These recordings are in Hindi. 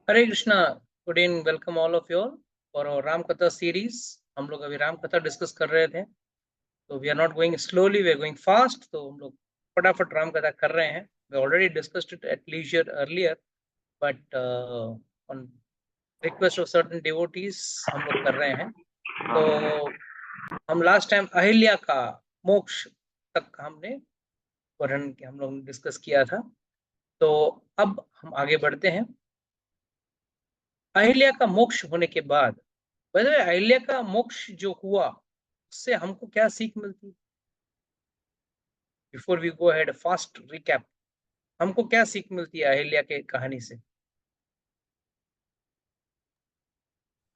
Hare Krishna. Good in welcome all of you all for our Ram katha series. हम लोग अभी राम कथा डिस्कस कर रहे थे, तो we are not going slowly, we are going fast. तो हम लोग फटाफट राम कथा कर रहे हैं। We already discussed it at leisure earlier, but on request of certain devotees हम लोग कर रहे हैं। तो हम लास्ट टाइम अहिल्या का मोक्ष तक हमने वर्णन हम लोग ने डिस्कस किया था। तो अब हम आगे बढ़ते हैं। अहिल्या का मोक्ष होने के बाद, वैसे अहिल्या का मोक्ष जो हुआ उससे हमको क्या सीख मिलती? Before we go ahead, fast recap. हमको क्या सीख मिलती है अहिल्या के कहानी से?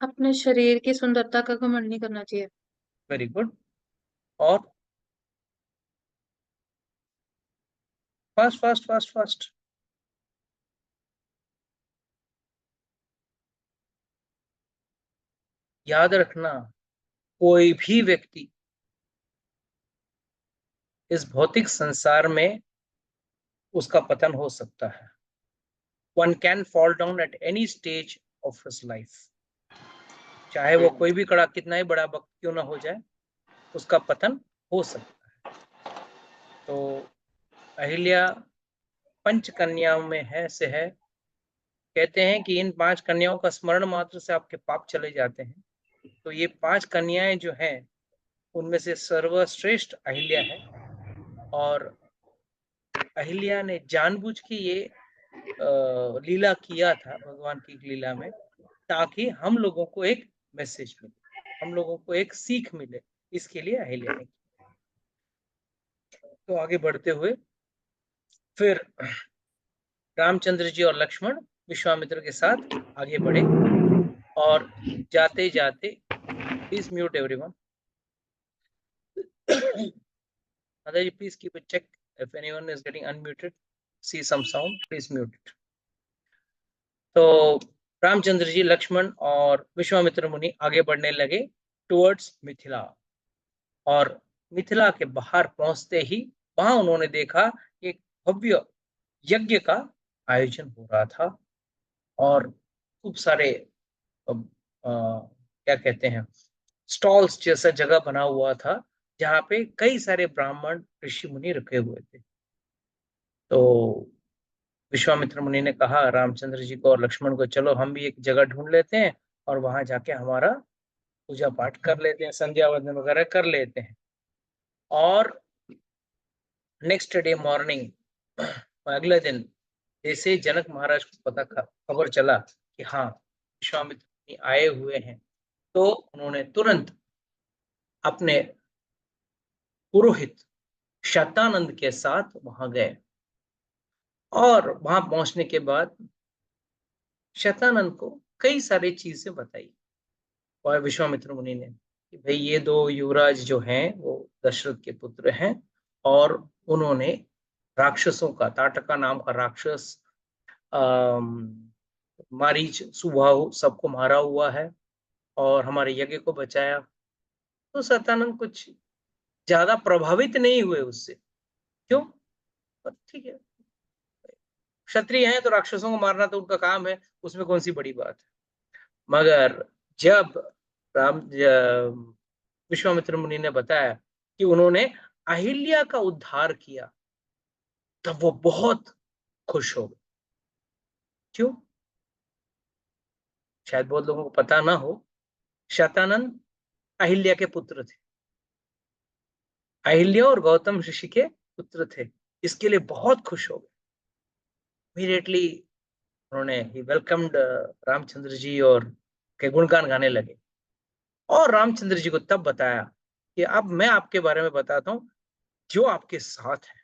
अपने शरीर की सुंदरता का घमंड नहीं करना चाहिए। Very good. और फास्ट फास्ट फास्ट फास्ट। याद रखना, कोई भी व्यक्ति इस भौतिक संसार में उसका पतन हो सकता है। One can fall down at any stage of his life. चाहे वो कोई भी कड़ा कितना ही बड़ा वक्त क्यों ना हो जाए, उसका पतन हो सकता है। तो अहिल्या पंच कन्याओं में है से है। कहते हैं कि इन 5 कन्याओं का स्मरण मात्र से आपके पाप चले जाते हैं। तो ये 5 कन्याएं जो हैं, उनमें से सर्वश्रेष्ठ अहिल्या है। और अहिल्या ने जानबूझ के ये लीला किया था भगवान की लीला में, ताकि हम लोगों को एक मैसेज मिले, हम लोगों को एक सीख मिले। इसके लिए अहिल्या ने किया। तो आगे बढ़ते हुए फिर रामचंद्र जी और लक्ष्मण विश्वामित्र के साथ आगे बढ़े। और जाते जाते, please mute everyone. Motherji, please keep a check if anyone is getting unmuted. See some sound, please mute it. तो रामचंद्र जी, लक्ष्मण और विश्वामित्र मुनि आगे बढ़ने लगे टुवर्ड्स मिथिला। और मिथिला के बाहर पहुंचते ही वहां उन्होंने देखा कि एक भव्य यज्ञ का आयोजन हो रहा था। और खूब सारे क्या कहते हैं, स्टॉल्स जैसा जगह बना हुआ था, जहाँ पे कई सारे ब्राह्मण ऋषि मुनि रखे हुए थे। तो विश्वामित्र मुनि ने कहा रामचंद्र जी को और लक्ष्मण को, चलो हम भी एक जगह ढूंढ लेते हैं और वहां जाके हमारा पूजा पाठ कर लेते हैं, संध्या वंदन वगैरह कर लेते हैं। और नेक्स्ट डे मॉर्निंग, अगले दिन, जैसे जनक महाराज को पता खबर चला कि हाँ विश्वामित्र मुनि आए हुए हैं, तो उन्होंने तुरंत अपने पुरोहित शतानंद के साथ वहां गए। और वहां पहुंचने के बाद शतानंद को कई सारी चीजें बताई और विश्वामित्र मुनि ने कि भाई ये 2 युवराज जो हैं वो दशरथ के पुत्र हैं। और उन्होंने राक्षसों का, ताटका नाम का राक्षस, मारीच, सुबाहु, सबको मारा हुआ है और हमारे यज्ञ को बचाया। तो शतानंद कुछ ज्यादा प्रभावित नहीं हुए उससे। क्यों? ठीक है, क्षत्रिय हैं तो राक्षसों को मारना तो उनका काम है, उसमें कौन सी बड़ी बात है। मगर जब राम विश्वामित्र मुनि ने बताया कि उन्होंने अहिल्या का उद्धार किया, तब वो बहुत खुश हो गए। क्यों? शायद बहुत लोगों को पता ना हो, शतानंद अहिल्या के पुत्र थे। अहिल्या और गौतम ऋषि के पुत्र थे। इसके लिए बहुत खुश हो गए। इमीडिएटली उन्होंने ही वेलकम्ड रामचंद्र जी और के गुणगान गाने लगे। और रामचंद्र जी को तब बताया कि अब मैं आपके बारे में बताता हूं, जो आपके साथ है,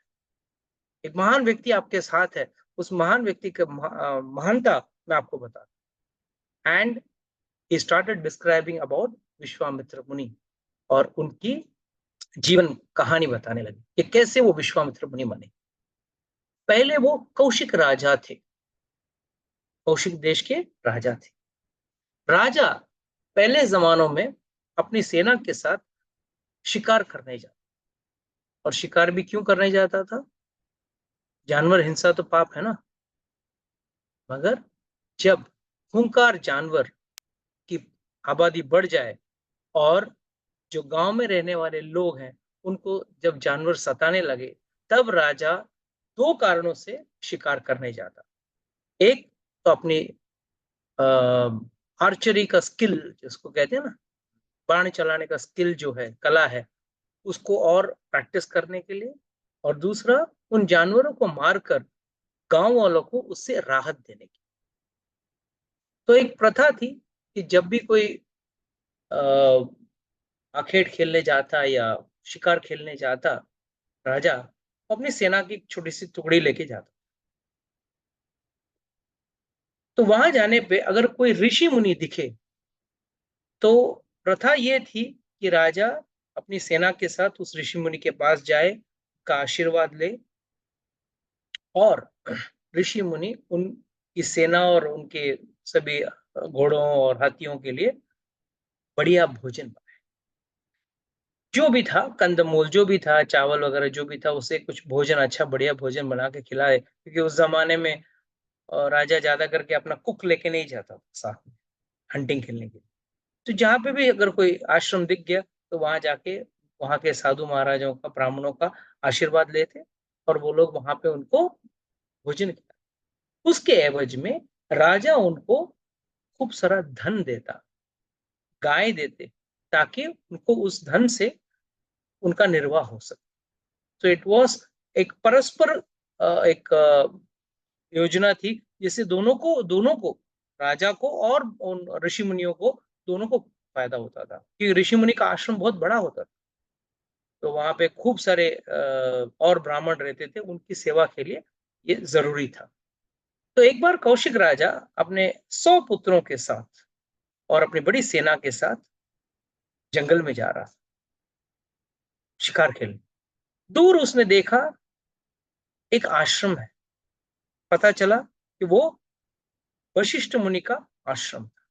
एक महान व्यक्ति आपके साथ है, उस महान व्यक्ति का महानता मैं आपको बताता। And he started describing about Vishwamitra मुनि, और उनकी जीवन कहानी बताने लगे कि कैसे वो विश्वामित्र मुनि बने। पहले वो कौशिक राजा थे, कौशिक देश के राजा थे। राजा पहले जमानों में अपनी सेना के साथ शिकार करने जाता। और शिकार भी क्यों करने जाता था? जानवर हिंसा तो पाप है ना। मगर जब खूंखार जानवर की आबादी बढ़ जाए और जो गांव में रहने वाले लोग हैं उनको जब जानवर सताने लगे, तब राजा दो कारणों से शिकार करने जाता। एक तो अपनी आर्चरी का स्किल, जिसको कहते हैं ना, बाण चलाने का स्किल जो है, कला है, उसको और प्रैक्टिस करने के लिए, और दूसरा उन जानवरों को मारकर गांव वालों को उससे राहत देने की। तो एक प्रथा थी कि जब भी कोई आखेट खेलने जाता या शिकार खेलने जाता राजा, अपनी सेना की छोटी सी टुकड़ी लेके जाता। तो वहां जाने पे अगर कोई ऋषि मुनि दिखे तो प्रथा ये थी कि राजा अपनी सेना के साथ उस ऋषि मुनि के पास जाए, का आशीर्वाद ले, और ऋषि मुनि उनकी सेना और उनके सभी घोड़ों और हाथियों के लिए बढ़िया भोजन बनाए। जो भी था, कंदमूल जो भी था, चावल वगैरह जो भी था, उसे कुछ भोजन, अच्छा बढ़िया भोजन बना के खिलाए, क्योंकि उस जमाने में राजा ज्यादा करके अपना कुक लेके नहीं जाता साथ में हंटिंग खेलने के लिए। तो जहां पे भी अगर कोई आश्रम दिख गया तो वहां जाके वहां के साधु महाराजों का, ब्राह्मणों का आशीर्वाद लेते, और वो लोग वहां पे उनको भोजन किया। उसके एवज में राजा उनको खूब सारा धन देता, गाय देते, ताकि उनको उस धन से उनका निर्वाह हो सके। तो इट वॉज एक परस्पर एक योजना थी, जिससे दोनों को, राजा को और उन ऋषि मुनियों को, दोनों को फायदा होता था, क्योंकि ऋषि मुनि का आश्रम बहुत बड़ा होता था। तो वहां पे खूब सारे और ब्राह्मण रहते थे, उनकी सेवा के लिए ये जरूरी था। तो एक बार कौशिक राजा अपने 100 पुत्रों के साथ और अपनी बड़ी सेना के साथ जंगल में जा रहा था शिकार खेलने। दूर उसने देखा एक आश्रम है। पता चला कि वो वशिष्ठ मुनि का आश्रम था।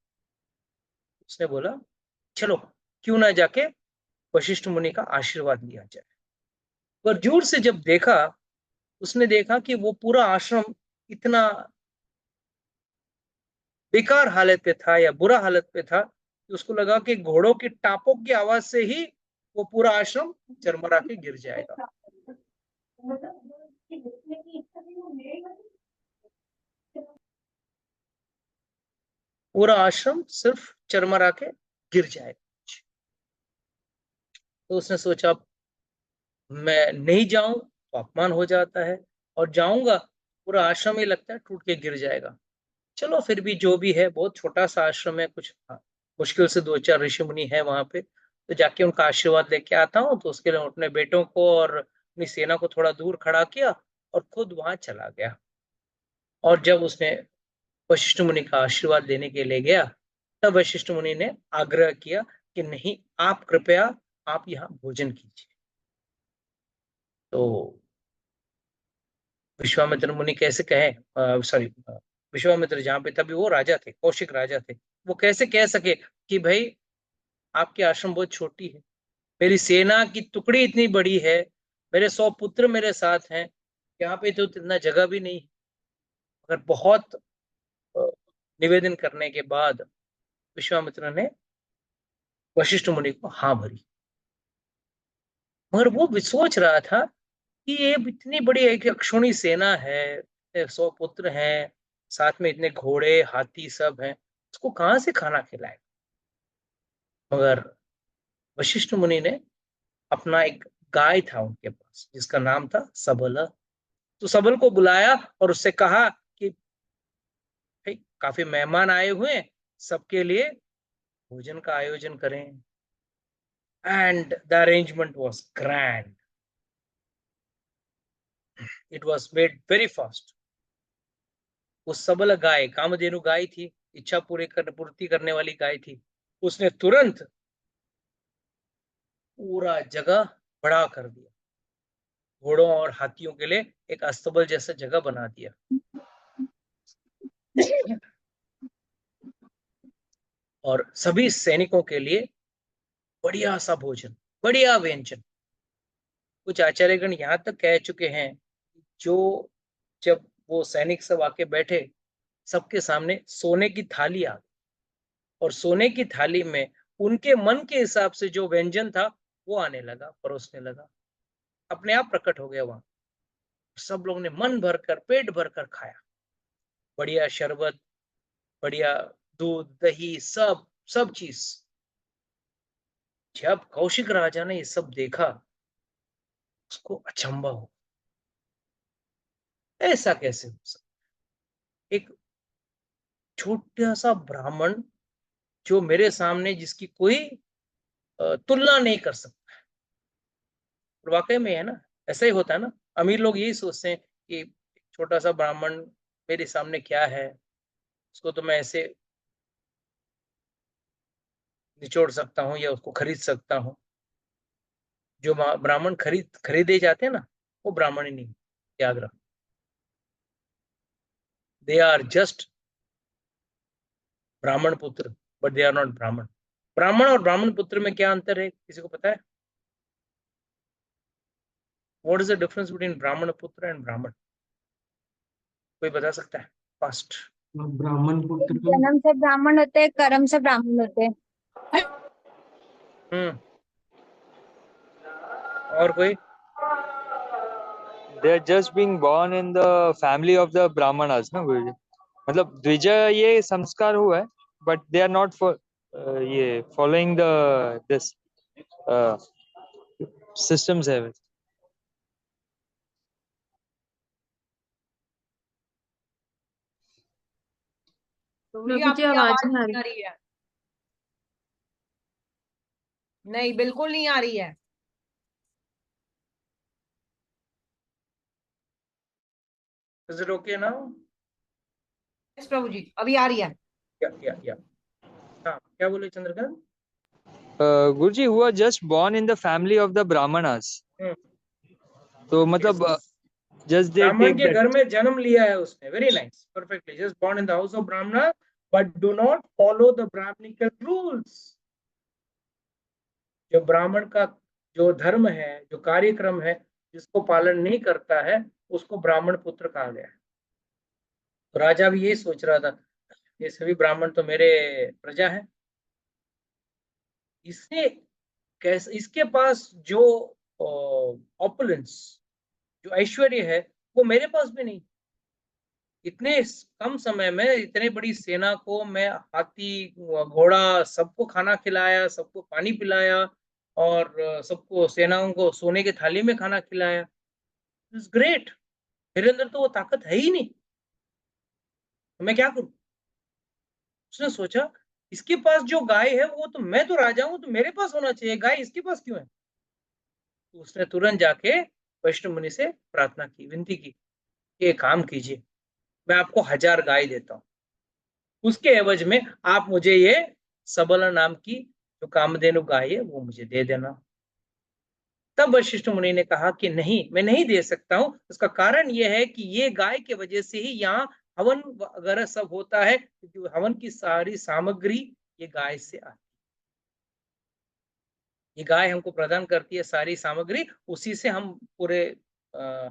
उसने बोला, चलो क्यों ना जाके वशिष्ठ मुनि का आशीर्वाद लिया जाए। पर दूर से जब देखा, उसने देखा कि वो पूरा आश्रम इतना बेकार हालत पे था या बुरा हालत पे था कि उसको लगा कि घोड़ों की टापों की आवाज से ही वो पूरा आश्रम चरमरा के गिर जाएगा। पूरा आश्रम सिर्फ चरमरा के गिर जाएगा। तो उसने सोचा, मैं नहीं जाऊं तो अपमान हो जाता है, और जाऊंगा पूरा आश्रम ही लगता है टूट के गिर जाएगा। चलो फिर भी जो भी है, बहुत छोटा सा आश्रम है, कुछ मुश्किल से 2-4 ऋषि मुनि है वहां पे, तो जाके उनका आशीर्वाद लेके आता हूँ। तो उसके लिए अपने बेटों को और अपनी सेना को थोड़ा दूर खड़ा किया और खुद वहां चला गया। और जब उसने वशिष्ठ मुनि का आशीर्वाद लेने के लिए गया, तब वशिष्ठ मुनि ने आग्रह किया कि नहीं, आप कृपया आप यहाँ भोजन कीजिए। तो विश्वामित्र मुनि कैसे कहे, सॉरी, विश्वामित्र जहाँ पे, तभी वो राजा थे, कौशिक राजा थे, वो कैसे कह सके कि भाई आपकी आश्रम बहुत छोटी है, मेरी सेना की टुकड़ी इतनी बड़ी है, मेरे 100 पुत्र मेरे साथ हैं, यहाँ पे तो इतना जगह भी नहीं है। मगर बहुत अ, निवेदन करने के बाद विश्वामित्र ने वशिष्ठ मुनि को हाँ भरी। मगर वो भी सोच रहा था कि ये इतनी बड़ी एक अक्षौणी सेना है, 100 पुत्र हैं, साथ में इतने घोड़े हाथी सब हैं, उसको कहाँ से खाना खिलाए। मगर वशिष्ठ मुनि ने अपना एक गाय था उनके पास, जिसका नाम था सबल। तो सबल को बुलाया और उससे कहा कि भाई काफी मेहमान आए हुए हैं, सबके लिए भोजन का आयोजन करें। And the arrangement was grand, it was made very fast. वो सबल गाय कामधेनु गाय थी, इच्छा पूर्ति करने वाली गाय थी। उसने तुरंत पूरा जगह बड़ा कर दिया, घोड़ों और हाथियों के लिए एक अस्तबल जैसा जगह बना दिया। और सभी सैनिकों के लिए बढ़िया सा भोजन, बढ़िया व्यंजन। कुछ आचार्यगण यहाँ तक कह चुके हैं, जो जब वो सैनिक सब आके बैठे, सबके सामने सोने की थाली आ गई, और सोने की थाली में उनके मन के हिसाब से जो व्यंजन था वो आने लगा, परोसने लगा, अपने आप प्रकट हो गया वहां। सब लोग ने मन भरकर, पेट भरकर खाया, बढ़िया शरबत, बढ़िया दूध, दही, सब सब चीज। जब कौशिक राजा ने ये सब देखा, उसको अचंभा हो, ऐसा कैसे हो सकता? एक छोटा सा ब्राह्मण जो मेरे सामने, जिसकी कोई तुलना नहीं कर सकता। और वाकई में है ना, ऐसा ही होता है ना। अमीर लोग यही सोचते हैं कि छोटा सा ब्राह्मण मेरे सामने क्या है, उसको तो मैं ऐसे निचोड़ सकता हूँ या उसको खरीद सकता हूँ। जो ब्राह्मण खरीदे जाते हैं ना, वो ब्राह्मण ही नहीं, याद रख। दे आर जस्ट ब्राह्मण पुत्र, बट दे आर नॉट ब्राह्मण। ब्राह्मण और ब्राह्मण पुत्र में क्या अंतर है, किसी को पता है? What is the difference between ब्राह्मण पुत्र एंड ब्राह्मण? कोई बता सकता है? फास्ट। ब्राह्मण पुत्र का जन्म से ब्राह्मण होते हैं, कर्म से ब्राह्मण होते हैं। हम्म। और कोई? They are just being born in the family of the brahmanas, ना गुरुजी? मतलब द्विज ये संस्कार हुआ है, but they are not for ये following the this systems है। तो ये प्रभु जी आपकी आवाज आवाज नहीं आ नहीं रही। आ रही है। नहीं, बिल्कुल नहीं आ रही है। Is it okay now? Yes प्रभु जी, अभी आ रही है। या हाँ, क्या बोले चंद्रकांत? गुरुजी हुआ just born in the family of the brahmanas, तो मतलब just they ब्राह्मण take के that। घर में जन्म लिया है उसने, very nice, perfectly, just born in the house of Brahmin, but do not follow the brahminical rules. जो ब्राह्मण का जो धर्म है, जो कार्यक्रम है, जिसको पालन नहीं करता है, उसको ब्राह्मण पुत्र कहा गया है। तो राजा भी यही सोच रहा था, ये सभी ब्राह्मण तो मेरे प्रजा है, इसने कैसे, इसके पास जो ऑपुलेंस, जो ऐश्वर्य है, वो मेरे पास भी नहीं। इतने कम समय में इतनी बड़ी सेना को मैं, हाथी घोड़ा सबको खाना खिलाया, सबको पानी पिलाया, और सबको, सेनाओं को सोने की थाली में खाना खिलाया। It's great. मेरे अंदर तो वो ताकत है ही नहीं, तो मैं क्या करूं? उसने सोचा, इसके पास जो गाय है, वो तो, मैं तो राजा हूं, तो मेरे पास होना चाहिए, गाय इसके पास क्यों है? तो उसने तुरंत जाके वैष्णव मुनि से प्रार्थना की, विनती की, ये काम कीजिए, मैं आपको 1000 गाय देता हूँ, उसके एवज में आप मुझे ये सबला नाम की जो कामधेनु गाय है वो मुझे दे देना। तब वशिष्ठ मुनि ने कहा कि नहीं, मैं नहीं दे सकता हूं। उसका कारण यह है कि ये गाय के वजह से ही यहाँ हवन वगैरह सब होता है, क्योंकि हवन की सारी सामग्री ये गाय से आती है। ये गाय हमको प्रदान करती है सारी सामग्री, उसी से हम पूरे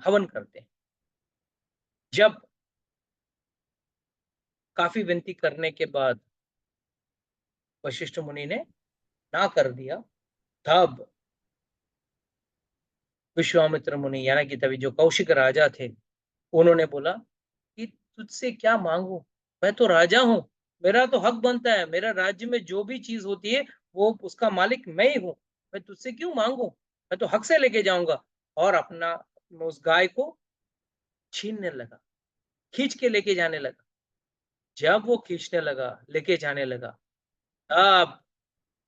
हवन करते हैं। जब काफी विनती करने के बाद वशिष्ठ मुनि ने ना कर दिया, तब विश्वामित्र मुनि, यानी कि तभी जो कौशिक राजा थे, उन्होंने बोला कि तुझसे क्या मांगू, मैं तो राजा हूं, मेरा तो हक बनता है, मेरा राज्य में जो भी चीज होती है वो उसका मालिक मैं ही हूं, मैं तुझसे क्यों मांगू, मैं तो हक से लेके जाऊंगा। और अपना उस गाय को छीनने लगा, खींच के लेके जाने लगा। जब वो खींचने लगा, लेके जाने लगा, तब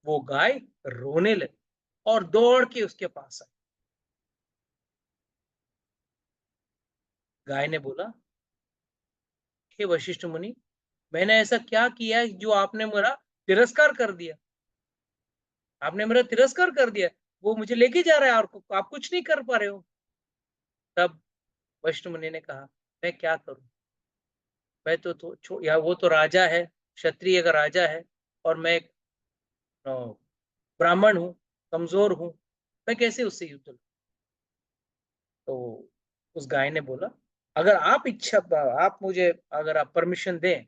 वो गाय रोने लगी और दौड़ के उसके पास आई। गाय ने बोला, हे वशिष्ठ मुनि, मैंने ऐसा क्या किया है जो आपने मेरा तिरस्कार कर दिया? आपने मेरा तिरस्कार कर दिया, वो मुझे लेके जा रहा है और आप कुछ नहीं कर पा रहे हो। तब वशिष्ठ मुनि ने कहा, मैं क्या करूं, मैं या वो तो राजा है, क्षत्रिय का राजा है, और मैं ब्राह्मण हूं, कमजोर हूं, मैं कैसे उससे युद्ध लूं? तो उस गाय ने बोला, अगर आप इच्छा, आप मुझे अगर आप परमिशन दें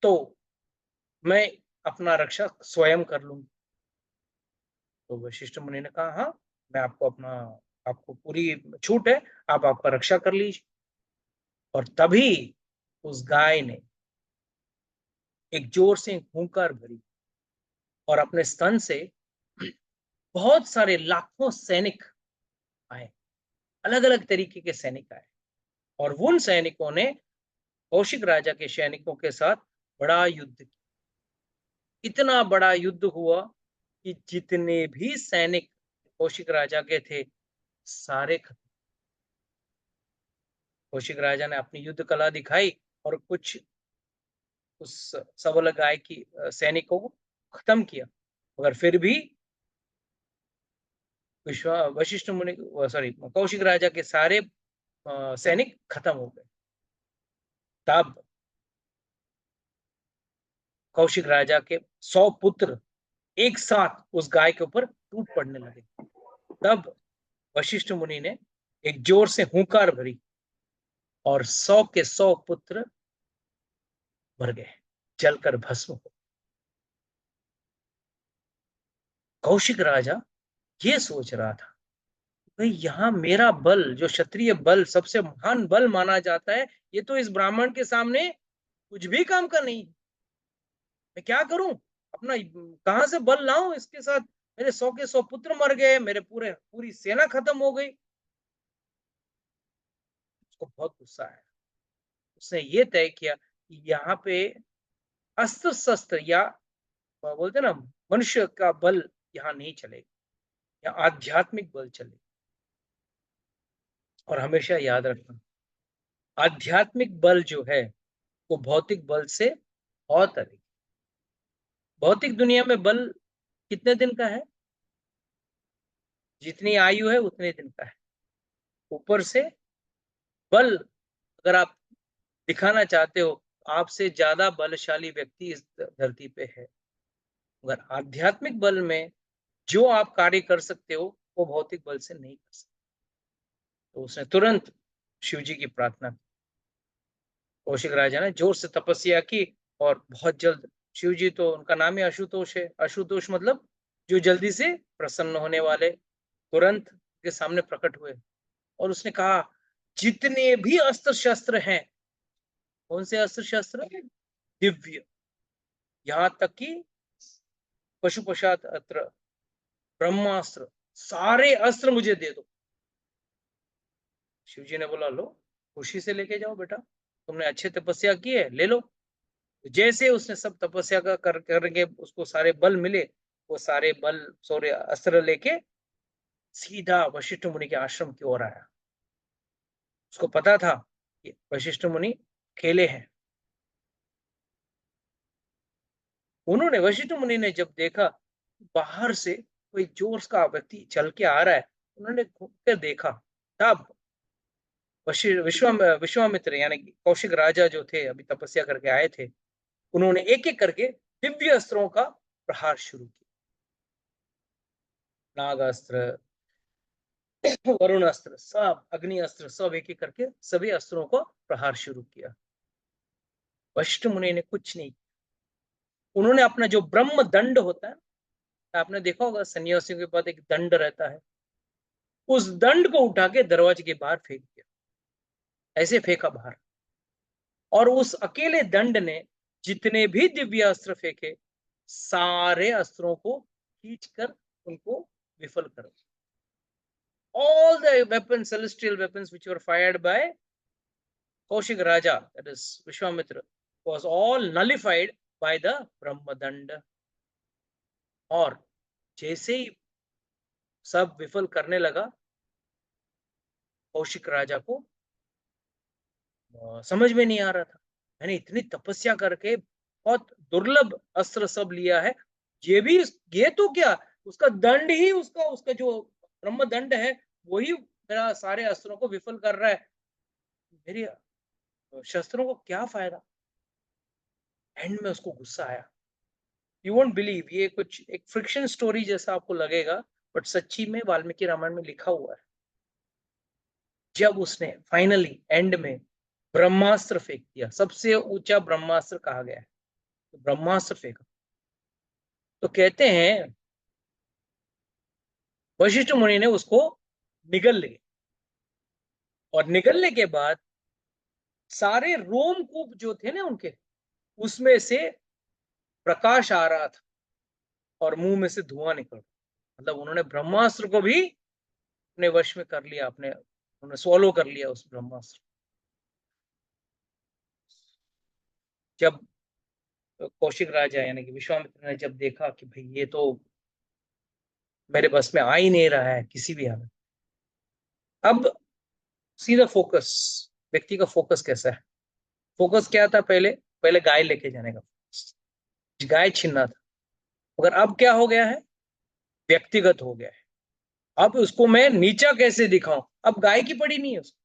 तो मैं अपना रक्षा स्वयं कर लूंगी। तो वशिष्ठ मुनि ने कहा हाँ, मैं आपको पूरी छूट है, आप आपका रक्षा कर लीजिए। और तभी उस गाय ने एक जोर से हुंकार भरी और अपने स्तन से बहुत सारे लाखों सैनिक आए, अलग अलग तरीके के सैनिक आए। और उन सैनिकों ने कौशिक राजा के सैनिकों के साथ बड़ा युद्ध किया। इतना बड़ा युद्ध हुआ कि जितने भी सैनिक कौशिक राजा के थे सारे खत्म। कौशिक राजा ने अपनी युद्ध कला दिखाई और कुछ उस सबल गाय की सैनिकों को खत्म किया, मगर फिर भी वशिष्ठ मुनि, सॉरी, कौशिक राजा के सारे सैनिक खत्म हो गए। तब कौशिक राजा के 100 पुत्र एक साथ उस गाय के ऊपर टूट पड़ने लगे। तब वशिष्ठ मुनि ने एक जोर से हुंकार भरी और 100 के 100 पुत्र मर गए, जलकर भस्म हो। कौशिक राजा ये सोच रहा था, भाई यहाँ मेरा बल, जो क्षत्रिय बल सबसे महान बल माना जाता है, ये तो इस ब्राह्मण के सामने कुछ भी काम का नहीं। मैं क्या करूं, अपना कहां से बल लाऊं इसके साथ? मेरे 100 के 100 पुत्र मर गए, मेरे पूरी सेना खत्म हो गई। उसको बहुत गुस्सा आया। उसने ये तय किया कि यहाँ पे अस्त्र शस्त्र या बोलते ना मनुष्य का बल यहाँ नहीं चलेगा, या आध्यात्मिक बल चलेगा। और हमेशा याद रखना, आध्यात्मिक बल जो है वो भौतिक बल से बहुत अधिक। भौतिक दुनिया में बल कितने दिन का है? जितनी आयु है उतने दिन का है। ऊपर से बल अगर आप दिखाना चाहते हो, आपसे ज्यादा बलशाली व्यक्ति इस धरती पे है। मगर आध्यात्मिक बल में जो आप कार्य कर सकते हो वो भौतिक बल से नहीं कर सकते। तो उसने तुरंत शिव जी की प्रार्थना की। कौशिक राजा ने जोर से तपस्या की और बहुत जल्द शिव जी, तो उनका नाम ही आशुतोष है, आशुतोष मतलब जो जल्दी से प्रसन्न होने वाले, तुरंत के सामने प्रकट हुए। और उसने कहा, जितने भी अस्त्र शस्त्र हैं, कौन से अस्त्र शस्त्र? दिव्य, यहां तक कि पशुपशात अस्त्र, ब्रह्मास्त्र, सारे अस्त्र मुझे दे दो। शिव जी ने बोला, लो, खुशी से लेके जाओ बेटा, तुमने अच्छे तपस्या की है, ले लो। जैसे उसने सब तपस्या का करके उसको सारे बल मिले, वो सारे बल, सारे अस्त्र लेके सीधा वशिष्ठ मुनि के आश्रम की ओर आया। उसको पता था कि वशिष्ठ मुनि अकेले हैं। उन्होंने, वशिष्ठ मुनि ने जब देखा बाहर से कोई जोर का व्यक्ति चल के आ रहा है, उन्होंने घूम कर देखा। तब विश्वामित्र यानी कौशिक राजा जो थे, अभी तपस्या करके आए थे, उन्होंने एक एक करके दिव्य अस्त्रों का प्रहार शुरू किया। नागास्त्र, वरुण अस्त्र, सब अग्नि अस्त्र, सब एक एक करके सभी अस्त्रों को प्रहार शुरू किया। वशिष्ठ मुनि ने कुछ नहीं। उन्होंने अपना जो ब्रह्म दंड होता है, आपने देखा होगा सन्यासियों के पास एक दंड रहता है, उस दंड को उठा के दरवाजे के बाहर फेंक दिया, ऐसे फेंका बाहर। और उस अकेले दंड ने जितने भी दिव्य अस्त्र फेंके, सारे अस्त्रों को खींचकर उनको विफल कर दिया। All the weapons, celestial weapons which were fired by Kaushik Raja, that is Vishwamitra, was all nullified by the Brahmadanda. और जैसे ही सब विफल करने लगा, कौशिक राजा को समझ में नहीं आ रहा था, मैंने इतनी तपस्या करके बहुत दुर्लभ अस्त्र सब लिया है, ये तो क्या, उसका दंड ही, उसका जो ब्रह्म दंड है वही मेरा सारे अस्त्रों को विफल कर रहा है, मेरी शस्त्रों को क्या फायदा। एंड में उसको गुस्सा आया। यू वोंट बिलीव, ये कुछ एक फ्रिक्शन स्टोरी जैसा आपको लगेगा, बट सच्ची में वाल्मीकि रामायण में लिखा हुआ है। जब उसने फाइनली एंड में ब्रह्मास्त्र फेंक दिया, सबसे ऊंचा ब्रह्मास्त्र कहा गया है, तो ब्रह्मास्त्र फेंका, तो कहते हैं वशिष्ठ मुनि ने उसको निगल लिए, और निगलने के बाद सारे रोमकूप जो थे ना उनके, उसमें से प्रकाश आ रहा था और मुंह में से धुआं निकल रहा, मतलब उन्होंने ब्रह्मास्त्र को भी अपने वश में कर लिया, उन्होंने स्वॉलो कर लिया उस ब्रह्मास्त्र। जब कौशिक राजा यानी कि विश्वामित्र ने जब देखा कि भाई ये तो मेरे बस में आ ही नहीं रहा है किसी भी हालत, अब सीधा फोकस, व्यक्ति का फोकस कैसा है, फोकस क्या था, पहले पहले गाय लेके जाने का, गाय छीनना था, मगर अब क्या हो गया है, व्यक्तिगत हो गया है, अब उसको मैं नीचा कैसे दिखाऊं, अब गाय की पड़ी नहीं है उसको,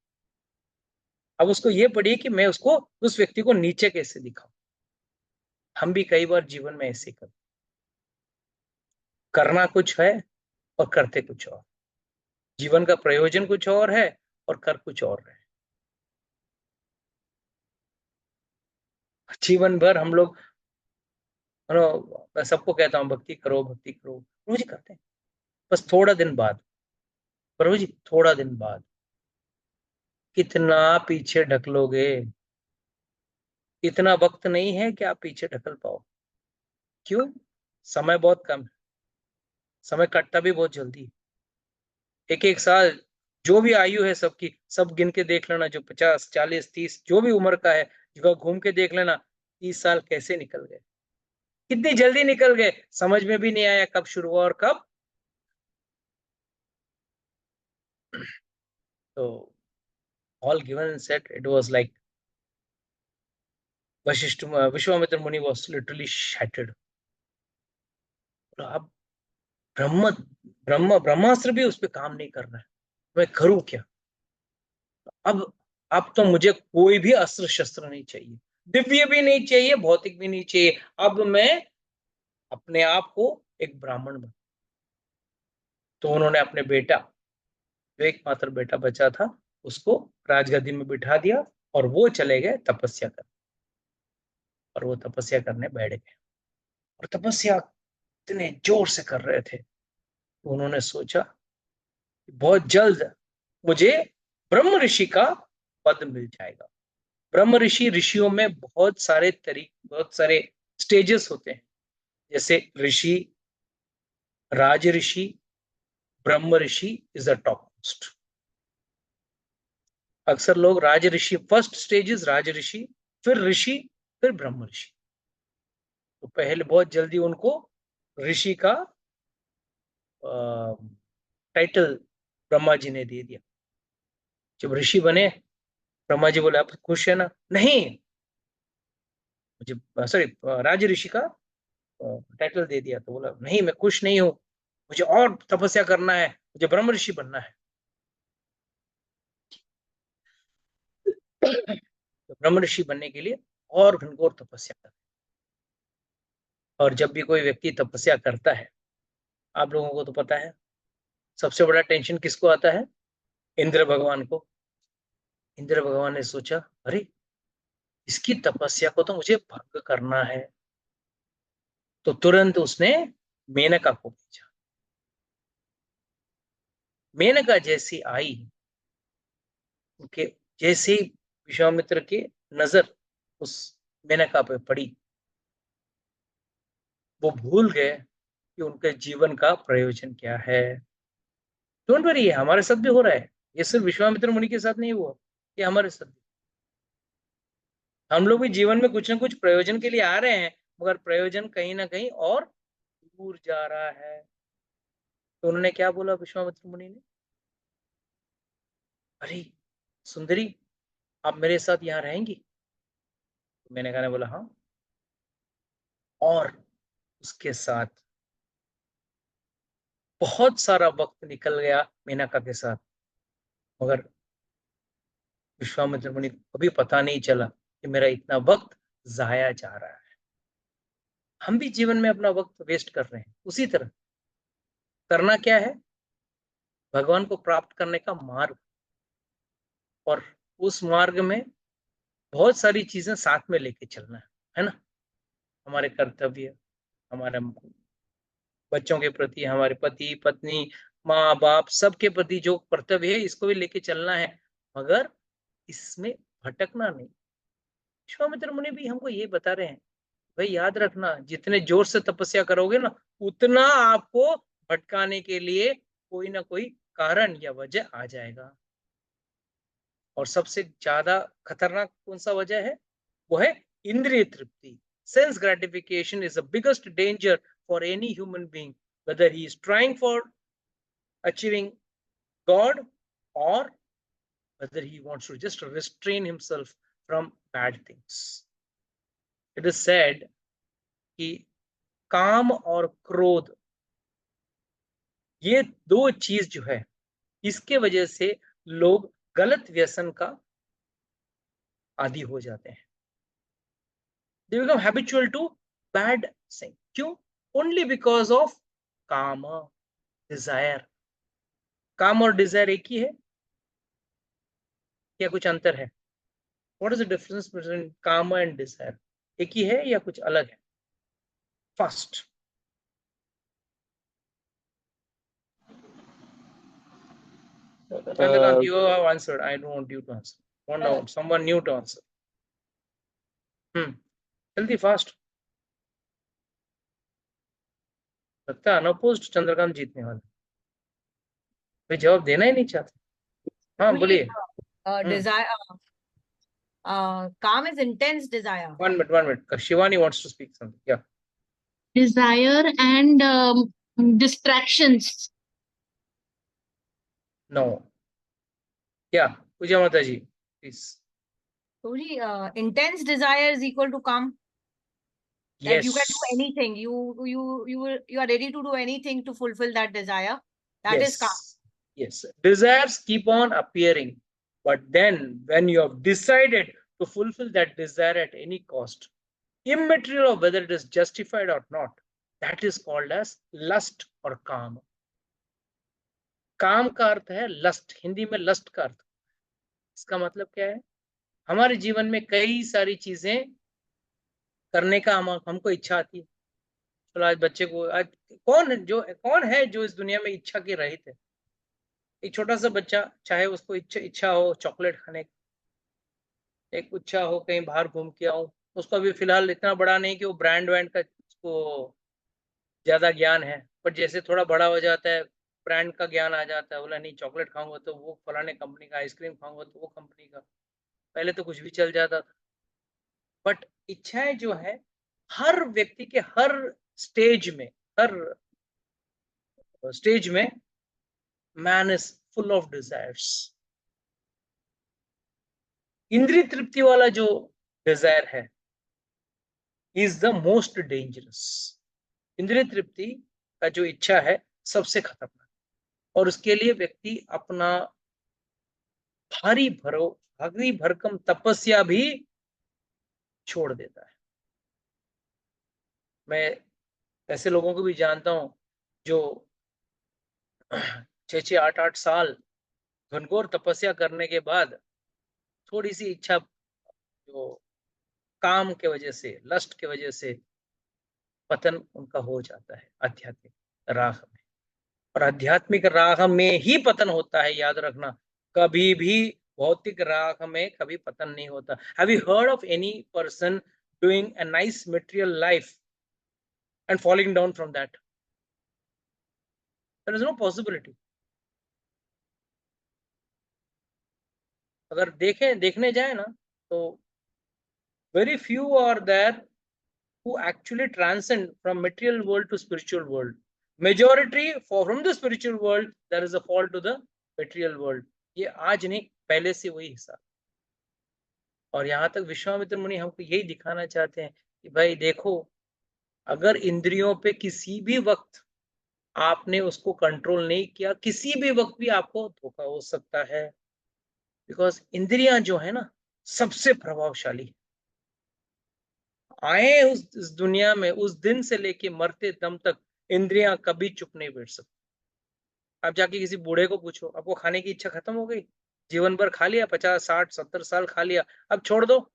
अब उसको ये पड़ी कि मैं उसको, उस व्यक्ति को नीचे कैसे दिखाऊं। हम भी कई बार जीवन में ऐसे करना कुछ है और करते कुछ और, जीवन का प्रयोजन कुछ और है और कर कुछ और है। जीवन भर हम लोग, मैं सबको कहता हूँ भक्ति करो भक्ति करो, प्रभु जी करते हैं, बस थोड़ा दिन बाद, प्रभु जी थोड़ा दिन बाद, कितना पीछे ढकलोगे, इतना वक्त नहीं है कि आप पीछे ढकल पाओ, क्यों, समय बहुत कम है, समय कटता भी बहुत जल्दी, एक एक साल, जो भी आयु है सबकी, सब गिन के देख लेना, जो 50 40 30 जो भी उम्र का है, जगह घूम के देख लेना, 30 साल कैसे निकल गए, कितनी जल्दी निकल गए, समझ में भी नहीं आया कब शुरू हुआ और कब। तो all given and said, it was like Vishwamitra मुनि was literally shattered। अब ब्रह्मास्त्र भी उस पर काम नहीं कर रहा है, मैं करूं क्या, अब तो मुझे कोई भी अस्त्र शस्त्र नहीं चाहिए, दिव्य भी नहीं चाहिए, भौतिक भी नहीं चाहिए, अब मैं अपने आप को एक ब्राह्मण बना। तो उन्होंने अपने बेटा, जो एकमात्र बेटा बचा था, उसको राजगद्दी में बिठा दिया और वो चले गए तपस्या कर, और वो तपस्या करने बैठ गए, और तपस्या इतने जोर से कर रहे थे, तो उन्होंने सोचा कि बहुत जल्द मुझे ब्रह्म ऋषि का पद मिल जाएगा। ब्रह्म ऋषि, ऋषियों में बहुत सारे बहुत सारे स्टेजेस होते हैं, जैसे ऋषि, राज ऋषि, ब्रह्म ऋषि इज द टॉप मोस्ट। अक्सर लोग राज ऋषि, फर्स्ट स्टेजेस राज ऋषि, फिर ऋषि, फिर ब्रह्म ऋषि, तो पहले बहुत जल्दी उनको ऋषि का टाइटल ब्रह्मा जी ने दे दिया। जब ऋषि बने, ब्रह्मा जी बोले आप खुश है ना, नहीं, मुझे सॉरी राज ऋषि का टाइटल दे दिया, तो बोला नहीं मैं खुश नहीं हूं, मुझे और तपस्या करना है, मुझे ब्रह्म ऋषि बनना है। तो ब्रह्म ऋषि बनने के लिए और घनघोर तपस्या कर, और जब भी कोई व्यक्ति तपस्या करता है, आप लोगों को तो पता है सबसे बड़ा टेंशन किसको आता है, इंद्र भगवान को। इंद्र भगवान ने सोचा अरे इसकी तपस्या को तो मुझे भंग करना है, तो तुरंत उसने मेनका को भेजा। मेनका जैसी आई, उनके जैसे ही विश्वामित्र की नजर उस मेनका पे पड़ी, वो भूल गए कि उनके जीवन का प्रयोजन क्या है। डोंट वरी, हमारे साथ भी हो रहा है, ये सिर्फ विश्वामित्र मुनि के साथ नहीं हुआ, ये हमारे साथ भी। हम लोग भी जीवन में कुछ ना कुछ प्रयोजन के लिए आ रहे हैं, मगर प्रयोजन कहीं ना कहीं और दूर जा रहा है। तो उन्होंने क्या बोला विश्वामित्र मुनि ने, अरे सुंदरी आप मेरे साथ यहाँ रहेंगी, तो मैंने कहा बोला हाँ, और उसके साथ बहुत सारा वक्त निकल गया मेनका के साथ, मगर विश्वामित्र मुनि को कभी पता नहीं चला कि मेरा इतना वक्त जाया जा रहा है। हम भी जीवन में अपना वक्त वेस्ट कर रहे हैं, उसी तरह करना क्या है, भगवान को प्राप्त करने का मार्ग, और उस मार्ग में बहुत सारी चीजें साथ में लेके चलना है ना। हमारे कर्तव्य, हमारे बच्चों के प्रति, हमारे पति पत्नी, माँ बाप, सबके प्रति जो कर्तव्य है, इसको भी लेके चलना है, मगर इसमें भटकना नहीं। विश्वामित्र मुनि भी हमको ये बता रहे हैं, भाई याद रखना, जितने जोर से तपस्या करोगे ना, उतना आपको भटकाने के लिए कोई ना कोई कारण या वजह आ जाएगा। और सबसे ज्यादा खतरनाक कौन सा वजह है? वो है इंद्रिय तृप्ति। Sense gratification is the biggest danger for any human being, whether he is trying for achieving God or whether he wants to just restrain himself from bad things. It is said कि काम और क्रोध, ये दो चीज जो है, इसके वजह से लोग गलत व्यसन का आदी हो जाते हैं। They become habitual to bad thing. क्यों? Only because of काम, desire. काम और डिजायर एक ही है या कुछ अंतर है? What is the difference between काम and desire? एक ही है या कुछ अलग है? First, Chandrakant, you have answered. I don't want you to answer. Want someone new to answer. जल्दी फास्ट। लगता है अनअपोज्ड चंद्रकांत जीतने वाला, कोई जवाब देना ही नहीं चाहते। हाँ बोलिए। Desire, calm is intense desire. 1 minute. Shivani wants to speak something. Yeah. Desire and distractions. No. Yeah. Puja Mataji, please. Prabhuji, intense desire is equal to calm. That Yes. you can do anything. You are ready to do anything to fulfill that desire. That is calm. Yes. Desires keep on appearing, but then when you have decided to fulfill that desire at any cost, immaterial of whether it is justified or not, that is called as lust or काम। काम का अर्थ है लस्ट, हिंदी में लस्ट का अर्थ। इसका मतलब क्या है? हमारे जीवन में कई सारी चीजें करने का हमको इच्छा आती है। चलो आज बच्चे को, आज कौन है जो इस दुनिया में इच्छा के रहित है? एक छोटा सा बच्चा, चाहे उसको इच्छा हो चॉकलेट खाने की, एक इच्छा हो कहीं बाहर घूम के आऊं, उसको अभी फिलहाल इतना बड़ा नहीं कि वो ब्रांड का उसको ज्यादा ज्ञान है, पर जैसे थोड़ा बड़ा हो जाता है ब्रांड का ज्ञान आ जाता है, बोला नहीं चॉकलेट खाऊंगा तो वो फलाने कंपनी का, आइसक्रीम खाऊंगा तो वो कंपनी का। पहले तो कुछ भी चल जाता था। बट इच्छाएं जो है, हर व्यक्ति के हर स्टेज में man is full of desires. इंद्रिय तृप्ति वाला जो डिजायर है इज द मोस्ट डेंजरस। इंद्रिय तृप्ति का जो इच्छा है सबसे खतरनाक, और उसके लिए व्यक्ति अपना भारी भरकम तपस्या भी छोड़ देता है। मैं ऐसे लोगों को भी जानता हूं जो 6-6, 8-8 साल घनघोर तपस्या करने के बाद थोड़ी सी इच्छा जो काम के वजह से, लस्ट के वजह से पतन उनका हो जाता है आध्यात्मिक राह में। और आध्यात्मिक राह में ही पतन होता है, याद रखना। कभी भी भौतिक राह में कभी पतन नहीं होता। Have you heard of any person doing a nice material life and falling down from that? There is no possibility. अगर देखने जाए ना, तो very few are there who actually transcend from material world to spiritual world. Majority from the spiritual world there is a fall to the material world. ये आज नहीं, पहले से वही हिसाब। और यहाँ तक विश्वामित्र मुनि हमको यही दिखाना चाहते हैं कि भाई देखो, अगर इंद्रियों पे किसी भी वक्त आपने उसको कंट्रोल नहीं किया, किसी भी वक्त भी आपको धोखा हो सकता है। बिकॉज इंद्रियां जो है ना, सबसे प्रभावशाली है। आए इस दुनिया में, उस दिन से लेके मरते दम तक इंद्रियां कभी चुप नहीं बैठ सकती। आप जाके किसी बूढ़े को पूछो, आपको खाने की इच्छा खत्म हो गई? जीवन भर खा लिया, 50 60 70 साल खा लिया, अब छोड़ दो।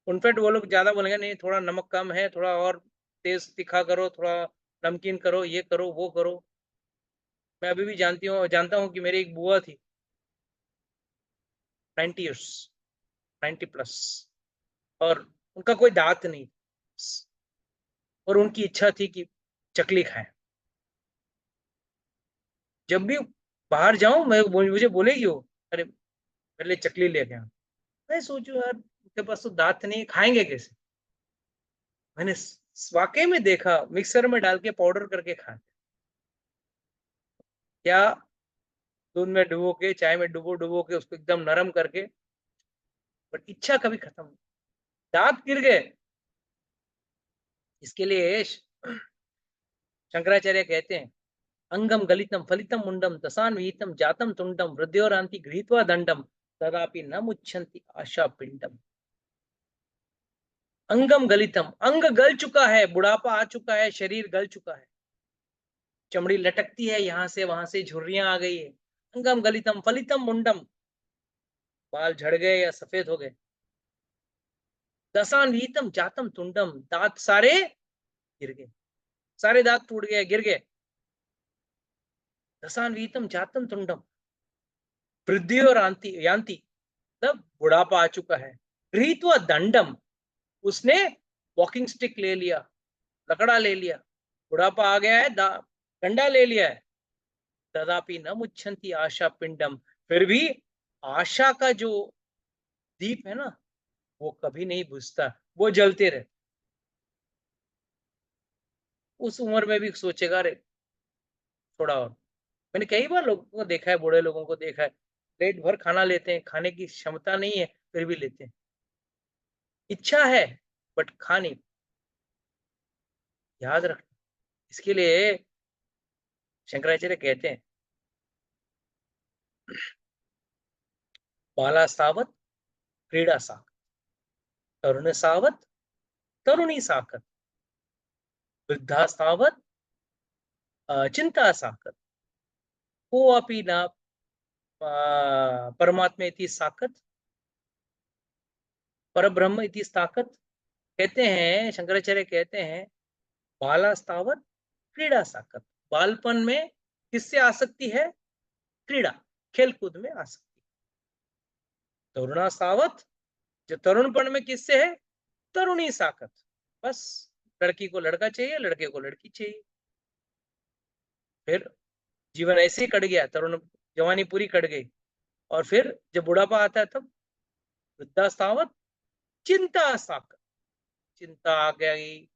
इनफैक्ट वो लोग ज्यादा बोलेंगे नहीं, थोड़ा नमक कम है, थोड़ा और तेज तीखा करो, थोड़ा नमकीन करो, ये करो वो करो। मैं अभी भी जानता हूँ कि मेरी एक बुआ थी, 90 ईयर्स, 90 प्लस, और उनका कोई दांत नहीं, और उनकी इच्छा थी कि चकली खाएं। जब भी बाहर जाऊं मुझे बोलेगी वो, अरे मेरे लिए चकली लेके आ। मैं सोचू यार उनके पास तो दांत नहीं, खाएंगे कैसे। मैंने वाकई में देखा, मिक्सर में डाल के पाउडर करके खाते, या दूध में डुबो के, चाय में डुबो डुबो के उसको एकदम नरम करके, बट इच्छा कभी खत्म नहीं। दांत गिर गए, इसके लिए शंकराचार्य कहते हैं, अंगम गलितम फलितम मुंडम दशान्वितम जातम तुंडम वृद्ध्योरांति गृहीत्वा दंडम तदापि न मुच्छन्ति आशा पिंडम। अंगम गलितम, अंग गल चुका है, बुढ़ापा आ चुका है, शरीर गल चुका है, चमड़ी लटकती है, यहां से वहां से झुर्रियां आ गई है। अंगम गलितम फलितम मुंडम, बाल झड़ गए या सफेद हो गए। दशान्वितम जातम तुंडम, दांत सारे गिर गए, सारे दांत टूट गए, गिर गए। दशान्वितम जातम तुंडम वृद्धि और यांति, तब बुढ़ापा आ चुका है। गृहीत्वा दंडम, उसने वॉकिंग स्टिक ले लिया, लकड़ा ले लिया, बुढ़ापा आ गया है, डंडा ले लिया है। तदापि न मुच्छन्ति आशा पिंडम, फिर भी आशा का जो दीप है ना, वो कभी नहीं बुझता, वो जलते रहते। उस उम्र में भी सोचेगा अरे थोड़ा और। मैंने कई बार लोगों को देखा है, बूढ़े लोगों को देखा है, पेट भर खाना लेते हैं, खाने की क्षमता नहीं है फिर भी लेते हैं, इच्छा है बट खा नहीं। याद रखना, इसके लिए शंकराचार्य कहते हैं, बाला सावत क्रीड़ा साक, तरुण सावत तरुणी साकत, वृद्धा सावत चिंता साकत, को अपि न परमात्मा इति साकत, परब्रह्म इति साकत। कहते हैं शंकराचार्य कहते हैं, बालास्तावत क्रीड़ा साकत, बालपन में किससे आसक्ति है, क्रीड़ा खेल कूद में आसक्ति। तरुणास्तावत, जो तरुणपन में किससे है, तरुणी साकत, बस लड़की को लड़का चाहिए, लड़के को लड़की चाहिए। फिर जीवन ऐसे ही कट गया, तरुण जवानी पूरी कट गई, और फिर जब बुढ़ापा आता है तब वृद्धास्तावत चिंता साकत, चिंता आ गई,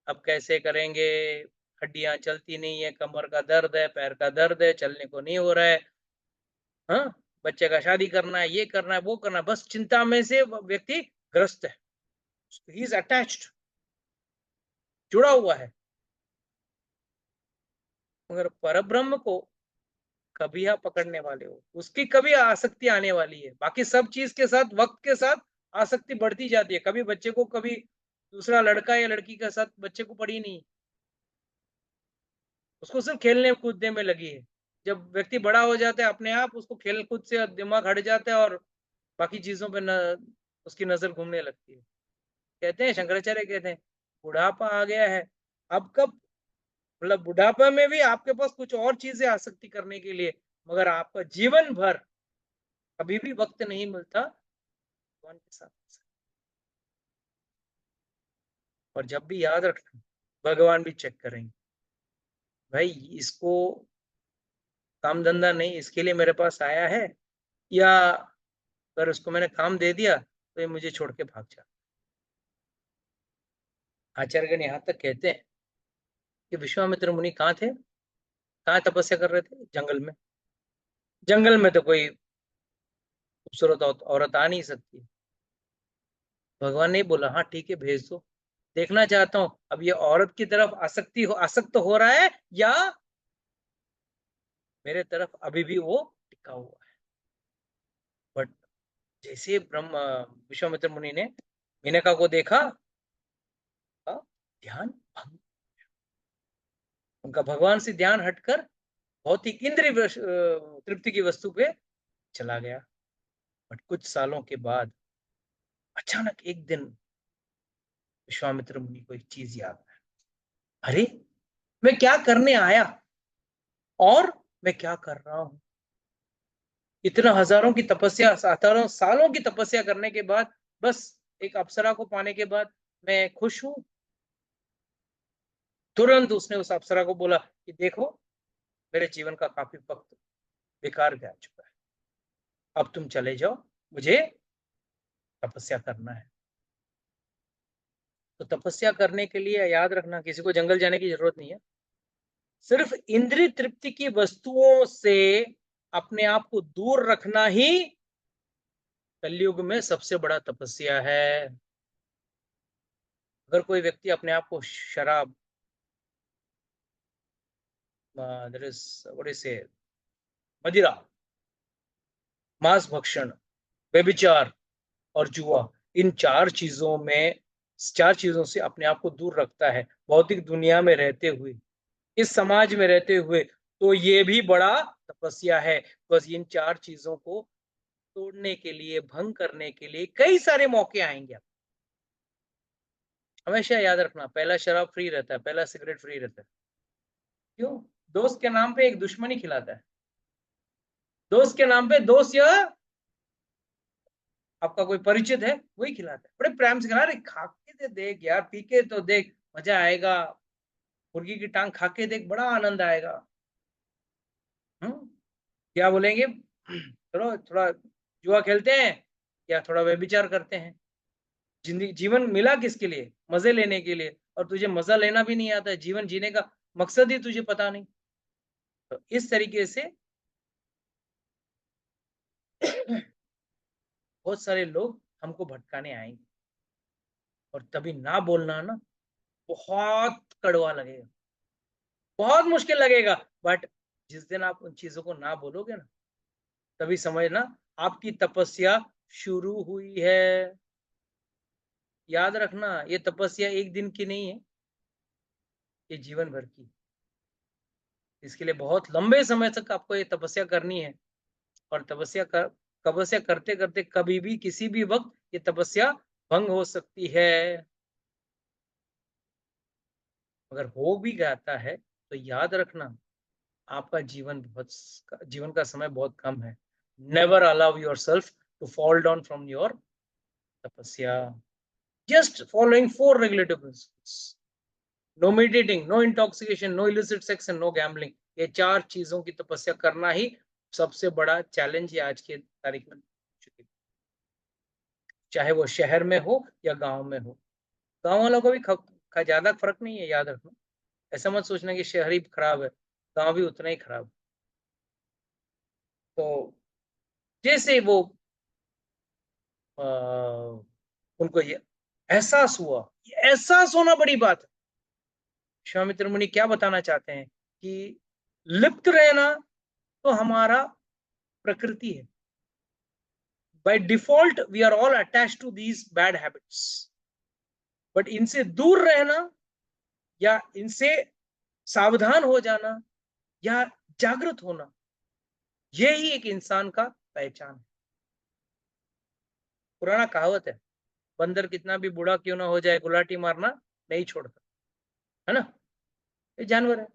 अब कैसे करेंगे, हड्डियां चलती नहीं है, कमर का दर्द है, पैर का दर्द है, चलने को नहीं हो रहा है, हाँ बच्चे का शादी करना है, ये करना है वो करना है, बस चिंता में से व्यक्ति ग्रस्त है, ही इज अटैच्ड, जुड़ा हुआ है। मगर परब्रह्म को कभी आप पकड़ने वाले हो, उसकी कभी आसक्ति आने वाली है। बाकी सब चीज के साथ वक्त के साथ आसक्ति बढ़ती जाती है, कभी बच्चे को, कभी दूसरा लड़का या लड़की के साथ बच्चे को पड़ी नहीं, उसको सिर्फ खेलने कूदने में लगी है। जब व्यक्ति बड़ा हो जाता है अपने आप उसको खेल कूद से दिमाग हट जाता है और बाकी चीजों पे उसकी नजर घूमने लगती है। कहते हैं शंकराचार्य कहते हैं, बुढ़ापा आ गया है, अब कब, मतलब बुढ़ापा में भी आपके पास कुछ और चीजें आसक्ति करने के लिए, मगर आपका जीवन भर कभी भी वक्त नहीं मिलता भगवान के साथ। और जब भी याद रखना, भगवान भी चेक करेंगे, भाई इसको काम धंधा नहीं, इसके लिए मेरे पास आया है, या अगर उसको मैंने काम दे दिया तो ये मुझे छोड़ के भाग जा। आचार्यगण यहाँ तक कहते हैं कि विश्वामित्र मुनि कहाँ थे, कहाँ तपस्या कर रहे थे, जंगल में। जंगल में तो कोई खूबसूरत औरत आ नहीं सकती। भगवान ने बोला हाँ ठीक है भेज दो, देखना चाहता हूं अब ये औरत की तरफ आसक्त हो रहा है या मेरे तरफ अभी भी वो टिका हुआ है। बट जैसे विश्वामित्र मुनि ने मेनका को देखा, ध्यान भंग, उनका भगवान से ध्यान हटकर भौतिक इंद्रिय तृप्ति की वस्तु पे चला गया। बट कुछ सालों के बाद अचानक एक दिन विश्वामित्र मुनि को एक चीज याद आया, अरे मैं क्या करने आया और मैं क्या कर रहा हूं। इतना हजारों की तपस्या, हजारों सालों की तपस्या करने के बाद बस एक अप्सरा को पाने के बाद मैं खुश हूं। तुरंत उसने उस अप्सरा को बोला कि देखो मेरे जीवन का काफी वक्त बेकार जा चुका है, अब तुम चले जाओ, मुझे तपस्या करना है। तो तपस्या करने के लिए याद रखना किसी को जंगल जाने की जरूरत नहीं है। सिर्फ इंद्रिय तृप्ति की वस्तुओं से अपने आप को दूर रखना ही कलयुग में सबसे बड़ा तपस्या है। अगर कोई व्यक्ति अपने आप को शराब, मदिरा, मांस भक्षण, व्यभिचार और जुआ, इन चार चीजों से अपने आप को दूर रखता है भौतिक दुनिया में रहते हुए, इस समाज में रहते हुए, तो ये भी बड़ा तपस्या है। बस इन चार चीजों को तोड़ने के लिए, भंग करने के लिए कई सारे मौके आएंगे। हमेशा याद रखना, पहला शराब फ्री रहता है, पहला सिगरेट फ्री रहता है। क्यों? दोस्त के नाम पे एक दुश्मनी खिलाता है। दोस्त के नाम पे दोस्त या आपका कोई परिचित है वही खिलाता है, बड़े प्रेम से खिला रहे, खा के देख यार, पी के तो देख, मजा आएगा, मुर्गी की टांग खा के देख, बड़ा आनंद आएगा। क्या बोलेंगे, चलो थोड़ा जुआ खेलते हैं या थोड़ा व्यभिचार करते हैं। जीवन मिला किसके लिए? मजे लेने के लिए, और तुझे मजा लेना भी नहीं आता है, जीवन जीने का मकसद ही तुझे पता नहीं। तो इस तरीके से बहुत सारे लोग हमको भटकाने आएंगे, और तभी ना बोलना ना बहुत कड़वा लगेगा, बहुत मुश्किल लगेगा। बट जिस दिन आप उन चीजों को ना बोलोगे ना, तभी समझना आपकी तपस्या शुरू हुई है। याद रखना, ये तपस्या एक दिन की नहीं है, ये जीवन भर की। इसके लिए बहुत लंबे समय तक आपको ये तपस्या करनी है, और तपस्या करते करते कभी भी किसी भी वक्त ये तपस्या भंग हो सकती है। अगर हो भी जाता है तो याद रखना आपका जीवन का समय बहुत कम है। Never allow your self to fall down from your tapasya. Just following 4 regulative principles, no meditating, no intoxication, no illicit sex and no gambling. ये 4 चीजों की तपस्या करना ही सबसे बड़ा चैलेंज है आज के तारीख में, चाहे वो शहर में हो या गांव में हो। गांव वालों को भी ज्यादा फर्क नहीं है, याद रखना। ऐसा मत सोचना कि शहर ही खराब है, गांव भी उतना ही खराब। तो जैसे वो उनको ये एहसास हुआ, ये एहसास होना बड़ी बात है। विश्वामित्र मुनि क्या बताना चाहते हैं कि लिप्त रहना तो हमारा प्रकृति है। By default we are all attached to these bad habits, but इनसे दूर रहना या इनसे सावधान हो जाना या जागृत होना, यही एक इंसान का पहचान है। पुराना कहावत है, बंदर कितना भी बूढ़ा क्यों ना हो जाए, गुलाटी मारना नहीं छोड़ता, है ना। ये जानवर है।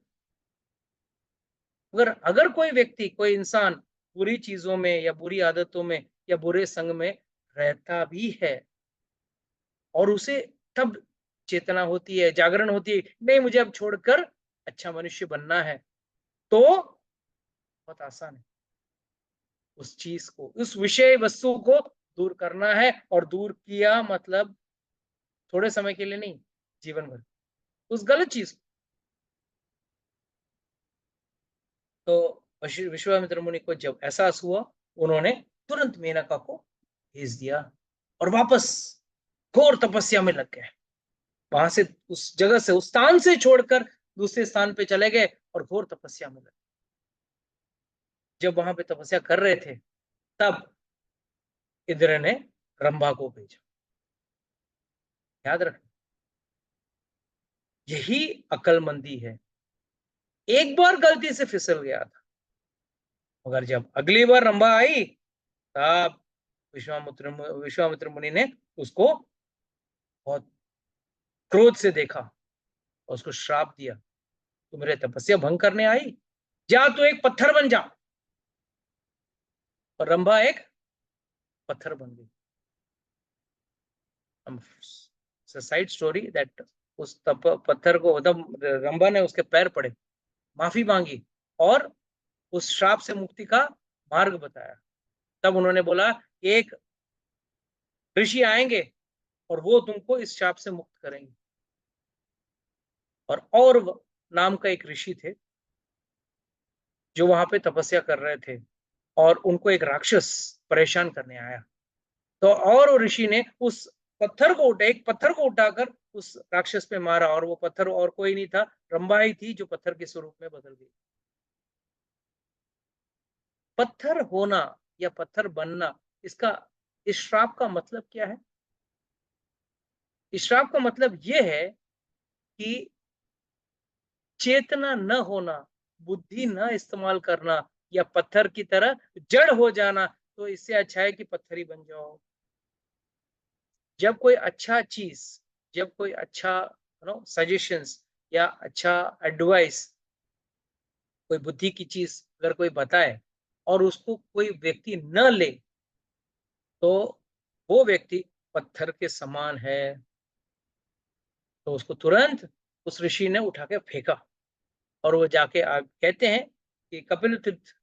अगर कोई व्यक्ति, कोई इंसान बुरी चीजों में या बुरी आदतों में या बुरे संग में रहता भी है, और उसे तब चेतना होती है, जागरण होती है, नहीं मुझे अब छोड़कर अच्छा मनुष्य बनना है, तो बहुत आसान है उस चीज को, उस विषय वस्तु को दूर करना है। और दूर किया मतलब थोड़े समय के लिए नहीं, जीवन भर उस गलत चीज। तो विश्वामित्र मुनि को जब एहसास हुआ, उन्होंने तुरंत मेनका को भेज दिया और वापस घोर तपस्या में लग गए। वहां से, उस जगह से, उस स्थान से छोड़कर दूसरे स्थान पे चले गए और घोर तपस्या में लगे। जब वहां पे तपस्या कर रहे थे, तब इंद्र ने रंभा को भेजा। याद रखना, यही अकलमंदी है। एक बार गलती से फिसल गया था, मगर जब अगली बार रंभा आई तब विश्वामित्र मुनि ने उसको बहुत क्रोध से देखा और उसको श्राप दिया, तू मेरे तपस्या भंग करने आई, जा तू एक पत्थर बन जा। और रंभा एक पत्थर बन गई। साइड स्टोरी दैट उस पत्थर को मतलब रंभा ने उसके पैर पड़े, माफी मांगी और उस श्राप से मुक्ति का मार्ग बताया। तब उन्होंने बोला एक ऋषि आएंगे और वो तुमको इस श्राप से मुक्त करेंगे। और नाम का एक ऋषि थे जो वहां पे तपस्या कर रहे थे और उनको एक राक्षस परेशान करने आया। तो और वो ऋषि ने उस एक पत्थर को उठाकर उस राक्षस पे मारा और वो पत्थर और कोई नहीं था, रंभा ही थी जो पत्थर के स्वरूप में बदल गई। पत्थर होना या पत्थर बनना, इस श्राप का मतलब क्या है? इस श्राप का मतलब यह है कि चेतना न होना, बुद्धि न इस्तेमाल करना या पत्थर की तरह जड़ हो जाना, तो इससे अच्छा है कि पत्थर ही बन जाओ। जब कोई अच्छा चीज, जब कोई अच्छा सजेशंस या अच्छा एडवाइस, कोई बुद्धि की चीज अगर कोई बताए और उसको कोई व्यक्ति न ले, तो वो व्यक्ति पत्थर के समान है। तो उसको तुरंत उस ऋषि ने उठा के फेंका और वो जाके कहते हैं कि कपिल तीर्थ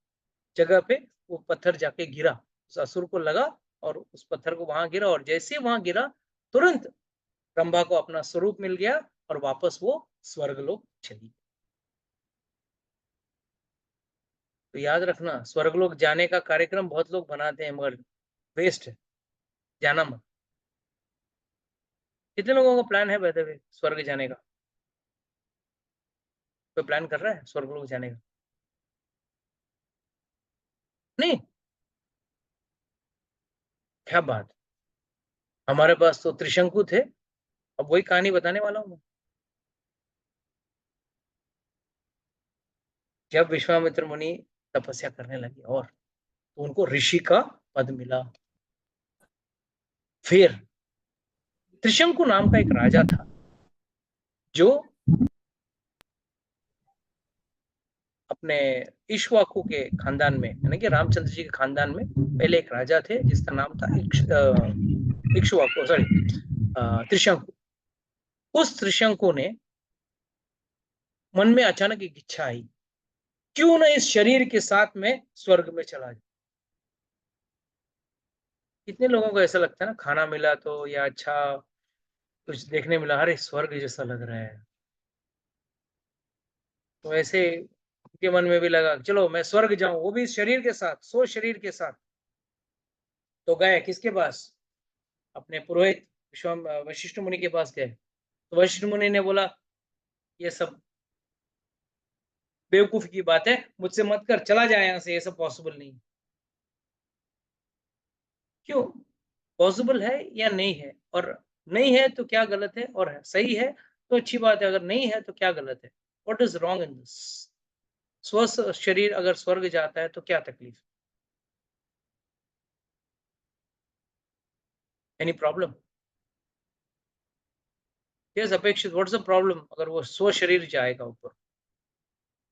जगह पे वो पत्थर जाके गिरा, उस असुर को लगा और उस पत्थर को वहां गिरा और जैसे वहां गिरा तुरंत रंभा को अपना स्वरूप मिल गया और वापस वो स्वर्गलोक चली। तो याद रखना, स्वर्गलोक जाने का कार्यक्रम बहुत लोग बनाते हैं मगर वेस्ट है, जाना मत। कितने लोगों का प्लान है वैसे भी स्वर्ग जाने का? कोई प्लान कर रहा है स्वर्गलोक जाने का? नहीं, क्या बात। हमारे पास तो त्रिशंकु थे, अब वही कहानी बताने वाला हूं मैं। जब विश्वामित्र मुनि तपस्या करने लगे और तो उनको ऋषि का पद मिला। फिर त्रिशंकु नाम का एक राजा था जो अपने इक्ष्वाकु के खानदान में, यानी कि रामचंद्र जी के खानदान में पहले एक राजा थे जिसका नाम था इक्ष्वाकु, सॉरी त्रिशंकु। उस त्रिशंकु ने मन में अचानक एक इच्छा आई, क्यों ना इस शरीर के साथ में स्वर्ग में चला जाए। कितने लोगों को ऐसा लगता है ना, खाना मिला तो या अच्छा कुछ देखने मिला, अरे स्वर्ग जैसा लग रहा है। तो ऐसे उनके मन में भी लगा चलो मैं स्वर्ग जाऊं, वो भी इस शरीर के साथ, सो शरीर के साथ। तो गए किसके पास? अपने पुरोहित वशिष्ठ मुनि के पास गए। तो वशिष्ठ मुनि ने बोला ये सब बेवकूफ की बात है, मुझसे मत कर, चला जाए यहां से, ये सब पॉसिबल नहीं। क्यों? पॉसिबल है या नहीं है? और नहीं है तो क्या गलत है, और सही है तो अच्छी बात है, अगर नहीं है तो क्या गलत है? What is wrong in this? स्वस्थ शरीर अगर स्वर्ग जाता है तो क्या तकलीफ? Any problem? यस अपेक्षित, व्हाट्स द प्रॉब्लम अगर वो स्व शरीर जाएगा ऊपर?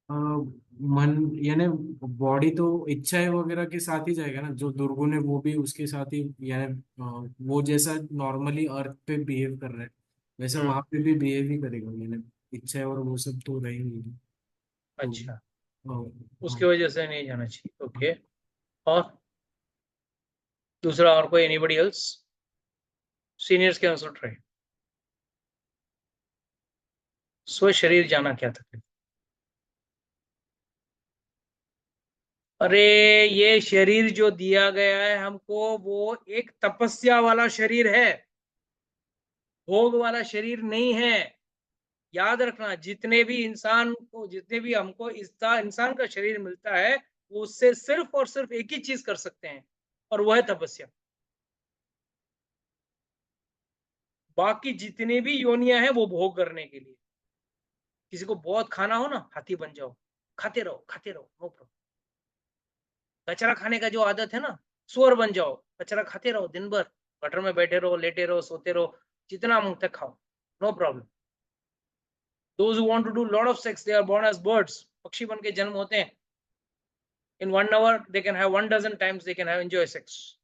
मन यानी बॉडी तो इच्छाएं वगैरह के साथ ही जाएगा ना, जो दुर्गुण है वो भी उसके साथ ही, यानी वो जैसा नॉर्मली अर्थ पे बिहेव कर रहा है वैसा वहां पे भी बिहेव ही करेगा, यानी इच्छाएं और वो सब तो रहेंगी। तो अच्छा, उसकी हाँ, वजह से नहीं जाना चाहिए। ओके, और दूसरा और कोई एनीबडी एल्स? सीनियर्स के आंसर ट्राई। स्व शरीर जाना क्या तकलीफ? अरे ये शरीर जो दिया गया है हमको वो एक तपस्या वाला शरीर है, भोग वाला शरीर नहीं है। याद रखना, जितने भी हमको इंसान का शरीर मिलता है वो उससे सिर्फ और सिर्फ एक ही चीज कर सकते हैं और वो है तपस्या। बाकी जितने भी योनियां हैं वो भोग करने के लिए। किसी को बहुत खाना हो ना, हाथी बन जाओ, खाते रहो नो प्रॉब्लम। कचरा खाने का जो आदत है ना, सुअर बन जाओ, कचरा खाते रहो दिन भर, गटर में बैठे रहो, लेटे रहो, सोते रहो, जितना मुंह तक खाओ, no problem. Those who want to do lot of sex, they are born as birds. पक्षी बन के जन्म होते हैं। In 1 hour, they can have 1 dozen times they can have enjoy sex.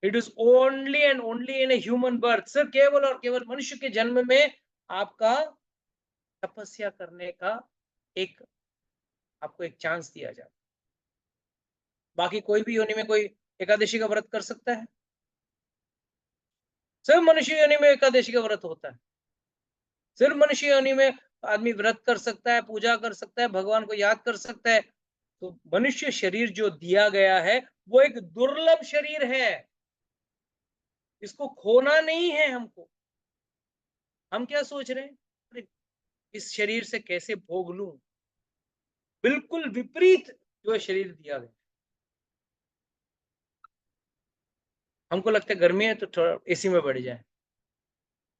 It is only and only in a human birth. Sir केवल और केवल मनुष्य के जन्म में आपका तपस्या करने का आपको एक चांस दिया जाता। बाकी कोई भी योनि में कोई एकादशी का व्रत कर सकता है? सिर्फ मनुष्य योनि में एकादशी का व्रत होता है। सिर्फ मनुष्य योनि में आदमी व्रत कर सकता है, पूजा कर सकता है, भगवान को याद कर सकता है। तो मनुष्य शरीर जो दिया गया है वो एक दुर्लभ शरीर है, इसको खोना नहीं है हमको। हम क्या सोच रहे हैं, इस शरीर से कैसे भोग लूं? बिल्कुल विपरीत जो शरीर दिया गया। हमको लगता है गर्मी है तो थोड़ा एसी में बैठ जाए,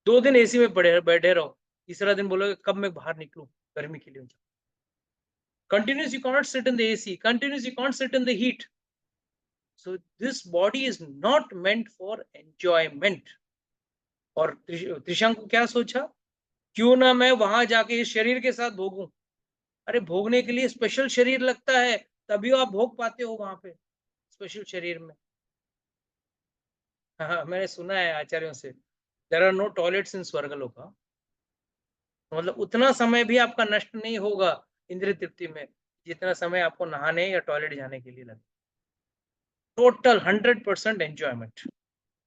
2 दिन एसी में बैठे रहो, तीसरा दिन बोलोगे कब मैं बाहर निकलूं गर्मी के लिए। Continuous, you cannot sit in the AC. Continuous, you can't sit in the heat. So this body is not meant for enjoyment. और त्रिशंकु क्या सोचा, क्यों ना मैं वहां जाके इस शरीर के साथ भोगूं। अरे भोगने के लिए स्पेशल शरीर लगता है, तभी आप भोग पाते हो वहां पे स्पेशल शरीर में। हाँ, मैंने सुना है आचार्यों से, देयर आर नो टॉयलेट्स इन स्वर्गलोक। मतलब उतना समय भी आपका नष्ट नहीं होगा इंद्रिय तृप्ति में जितना समय आपको नहाने या टॉयलेट जाने के लिए लगे। Total 100% enjoyment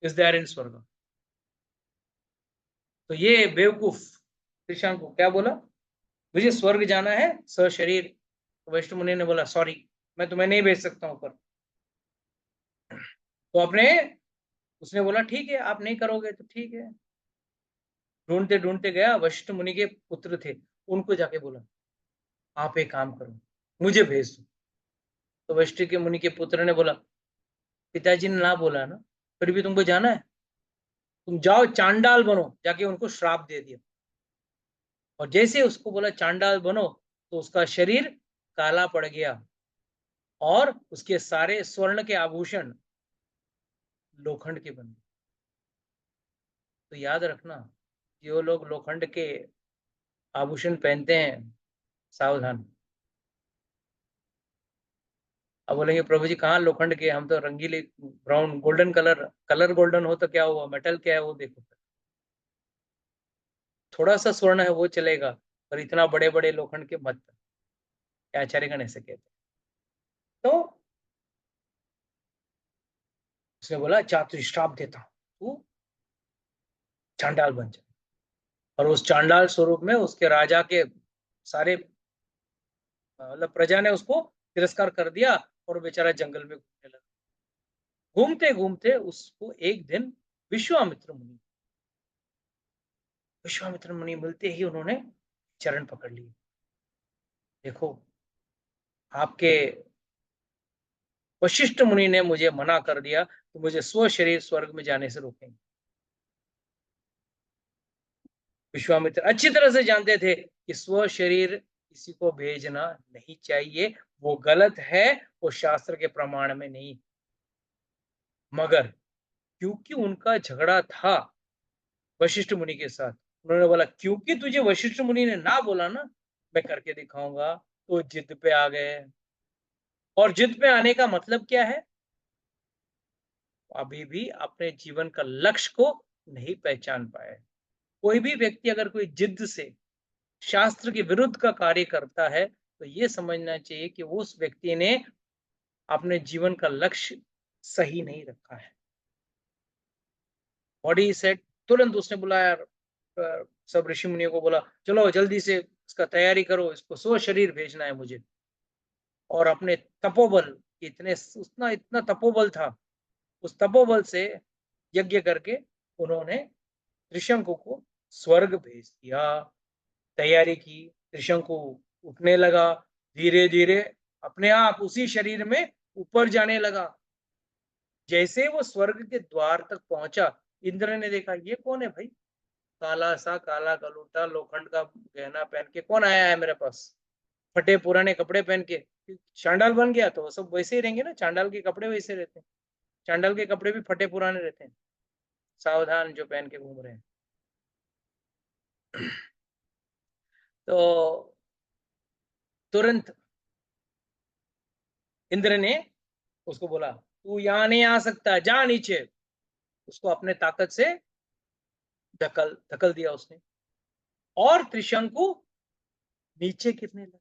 is there in swarg. तो ये बेवकूफ त्रिशंकु को क्या बोला, मुझे स्वर्ग जाना है सशरीर। वैष्णव मुनि ने बोला सॉरी, मैं तुम्हें नहीं भेज सकता हूं ऊपर। तो उसने बोला ठीक है, आप नहीं करोगे तो ठीक है। ढूंढते ढूंढते गया, वशिष्ठ मुनि के पुत्र थे, उनको जाके बोला आप एक काम करो, मुझे भेज दो। तो वशिष्ठ के मुनि के पुत्र ने बोला पिताजी ने ना बोला ना, फिर भी तुमको जाना है, तुम जाओ चांडाल बनो। जाके उनको श्राप दे दिया। और जैसे उसको बोला चांडाल बनो, तो उसका शरीर काला पड़ गया और उसके सारे स्वर्ण के आभूषण लोखंड के बन गए। तो याद रखना, जो लोग लोखंड के आभूषण पहनते हैं सावधान। अब बोलेंगे प्रभु जी कहाँ लोखंड के, हम तो रंगीले ब्राउन गोल्डन कलर गोल्डन हो तो क्या हुआ, मेटल क्या है वो देखो। थोड़ा सा स्वर्ण है वो चलेगा, पर इतना बड़े बड़े लोखंड के मत। आचार्यगण ऐसे कहते। तो उसने बोला चातुर श्राप देता हूं, तू चांडाल बन जा। और उस चांडाल स्वरूप में उसके राजा के सारे मतलब प्रजा ने उसको तिरस्कार कर दिया और बेचारा जंगल में घूमने लगा। घूमते घूमते उसको एक दिन विश्वामित्र मुनि मिलते ही उन्होंने चरण पकड़ लिए। देखो आपके वशिष्ठ मुनि ने मुझे मना कर दिया, तो मुझे स्व शरीर स्वर्ग में जाने से रोकेंगे। विश्वामित्र अच्छी तरह से जानते थे कि स्व शरीर किसी को भेजना नहीं चाहिए, वो गलत है, वो शास्त्र के प्रमाण में नहीं। मगर क्योंकि उनका झगड़ा था वशिष्ठ मुनि के साथ, उन्होंने बोला क्योंकि तुझे वशिष्ठ मुनि ने ना बोला ना, मैं करके दिखाऊंगा। तो जिद पे आ गए। और जिद पे आने का मतलब क्या है, अभी भी अपने जीवन का लक्ष्य को नहीं पहचान पाए। कोई भी व्यक्ति अगर कोई जिद से शास्त्र के विरुद्ध का कार्य करता है तो ये समझना चाहिए कि उस व्यक्ति ने अपने जीवन का लक्ष्य सही नहीं रखा है। बॉडी सेट, तुरंत उसने बुलाया सब ऋषि मुनियों को, बोला चलो जल्दी से इसका तैयारी करो, इसको स्व शरीर भेजना है मुझे। और अपने तपोबल, इतना तपोबल था, उस तपोबल से यज्ञ करके उन्होंने त्रिशंकु को स्वर्ग भेज दिया। तैयारी की, त्रिशंकु उठने लगा, धीरे धीरे अपने आप उसी शरीर में ऊपर जाने लगा। जैसे वो स्वर्ग के द्वार तक पहुंचा, इंद्र ने देखा ये कौन है भाई, काला कलूटा लोखंड का गहना पहन के कौन आया है मेरे पास, फटे पुराने कपड़े पहन के। चांडाल बन गया तो वो सब वैसे ही रहेंगे ना, चांडाल के कपड़े वैसे रहते हैं, चांडाल के कपड़े भी फटे पुराने रहते हैं, सावधान जो पहन के घूम रहे हैं। तो तुरंत इंद्र ने उसको बोला तू यहां नहीं आ सकता, जा नीचे। उसको अपने ताकत से धकल धकल दिया उसने, और त्रिशंकु नीचे गिरने लगा,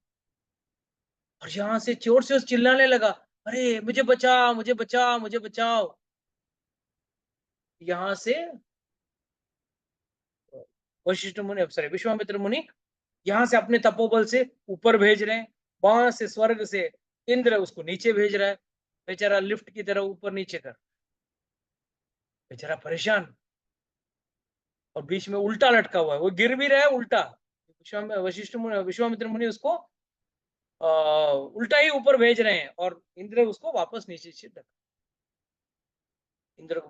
और यहां से जोर से चिल्लाने लगा, अरे मुझे बचा, मुझे बचा, मुझे बचाओ। यहां से वशिष्ठ मुनि, सॉरी विश्वामित्र मुनि यहां से अपने तपोबल से ऊपर भेज रहे हैं, वहां से स्वर्ग से इंद्र उसको नीचे भेज रहा है, बेचारा लिफ्ट की तरह ऊपर नीचे कर, बेचारा परेशान, और बीच में उल्टा लटका हुआ है, वो गिर भी रहा है उल्टा। वशिष्ठ मुनि, विश्वामित्र मुनि उसको उल्टा ही ऊपर भेज रहे हैं, और इंद्र उसको वापस नीचे ढका। इंद्र को,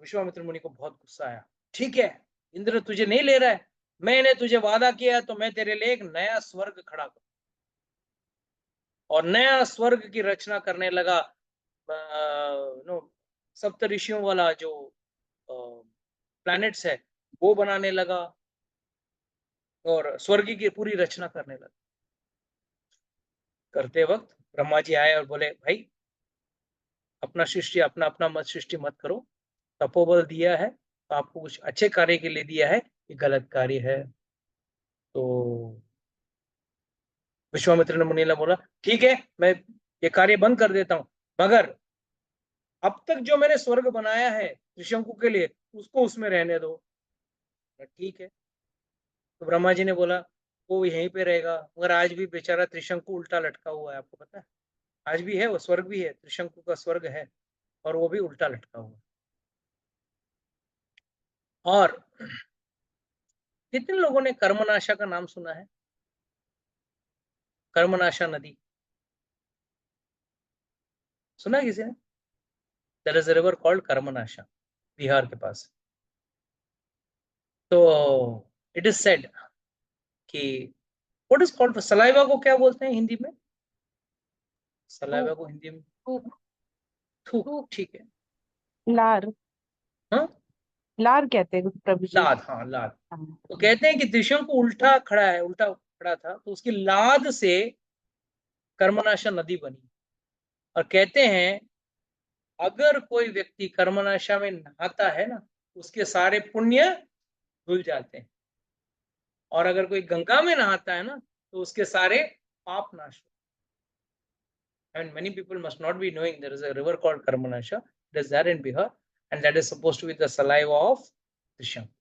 विश्वामित्र मुनि को बहुत गुस्सा आया। ठीक है इंद्र, तुझे नहीं ले रहा है, मैंने तुझे वादा किया तो मैं तेरे लिए एक नया स्वर्ग खड़ा करूं, और नया स्वर्ग की रचना करने लगा। सप्त ऋषियों वाला जो प्लैनेट्स है वो बनाने लगा, और स्वर्ग की पूरी रचना करने लगा। करते वक्त ब्रह्मा जी आए और बोले भाई अपना सृष्टि, अपना अपना मत सृष्टि मत करो, तपोबल दिया है तो आपको कुछ अच्छे कार्य के लिए दिया है, ये गलत कार्य है। तो विश्वामित्र मुनि ने बोला ठीक है मैं ये कार्य बंद कर देता हूं, मगर अब तक जो मैंने स्वर्ग बनाया है त्रिशंकु के लिए उसको उसमें रहने दो। ठीक है। तो ब्रह्मा जी ने बोला वो यहीं पे रहेगा, मगर आज भी बेचारा त्रिशंकु उल्टा लटका हुआ है, आपको पता है, आज भी है, वो स्वर्ग भी है, त्रिशंकु का स्वर्ग है, और वो भी उल्टा लटका हुआ है। और कितने लोगों ने कर्मनाशा का नाम सुना है? कर्मनाशा नदी सुना किसी ने? There is a river called Karmanasha, Bihar के पास। तो इट इज सेड कि व्हाट इज कॉल्ड सलाइवा को क्या बोलते हैं हिंदी में? सलाइवा को हिंदी में थूक, ठीक है। लार हाँ लार कहते हैं प्रभु जी। लाद, हाँ लाद। हाँ। तो कहते हैं कि त्रिशंकु उल्टा खड़ा है, उल्टा खड़ा था, तो उसकी लाद से कर्मनाशा नदी बनी। और कहते हैं अगर कोई व्यक्ति कर्मनाशा में नहाता है ना, उसके सारे पुण्य धुल जाते हैं, और अगर कोई गंगा में नहाता है ना तो उसके सारे पाप नाश होते हैं। I mean, many people must not be knowing there is a river called Karmanasha. It is there in Bihar, and that is supposed to be the saliva of Trishanku.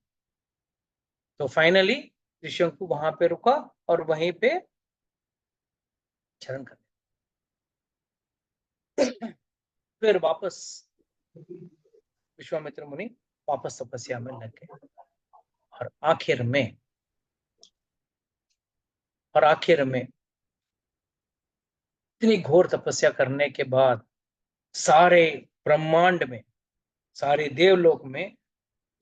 तो फाइनली त्रिशंकु वहां पे रुका और वहीं पे चरण कर, फिर वापस विश्वामित्र मुनि वापस तपस्या में लग गए, और आखिर में इतनी घोर तपस्या करने के बाद सारे ब्रह्मांड में, सारे देवलोक में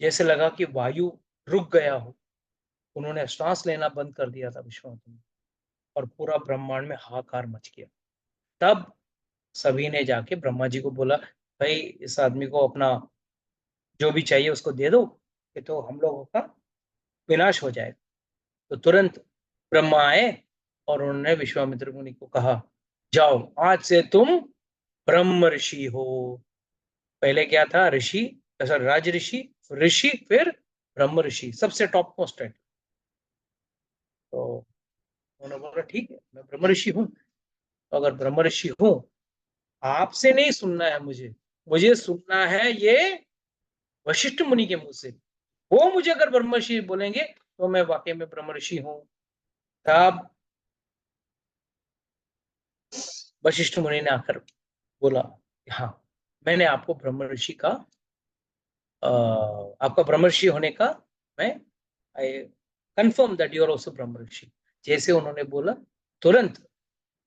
जैसे लगा कि वायु रुक गया हो, उन्होंने सांस लेना बंद कर दिया था विश्वामित्र ने, और पूरा ब्रह्मांड में हाहाकार मच गया। तब सभी ने जाके ब्रह्मा जी को बोला भाई इस आदमी को अपना जो भी चाहिए उसको दे दो, कि तो हम लोगों का विनाश हो जाएगा। तो तुरंत ब्रह्मा आए और उन्होंने विश्वामित्र मुनि को कहा जाओ आज से तुम ब्रह्म ऋषि हो। पहले क्या था? ऋषि, राज ऋषि, ऋषि, फिर ब्रह्म ऋषि, सबसे टॉप मोस्ट है। तो उन्होंने बोला ठीक है मैं ब्रह्म ऋषि हूँ, तो अगर ब्रह्म ऋषि हूँ आपसे नहीं सुनना है, मुझे सुनना है ये वशिष्ठ मुनि के मुंह से। वो मुझे अगर ब्रह्म ऋषि बोलेंगे तो मैं वाकई में ब्रह्म ऋषि हूँ। तब वशिष्ठ मुनि ने आकर बोला हाँ मैंने आपको ब्रह्म ऋषि का आपका ब्रह्म ऋषि होने का मैं I confirm that you are also brahmarishi. जैसे उन्होंने बोला तुरंत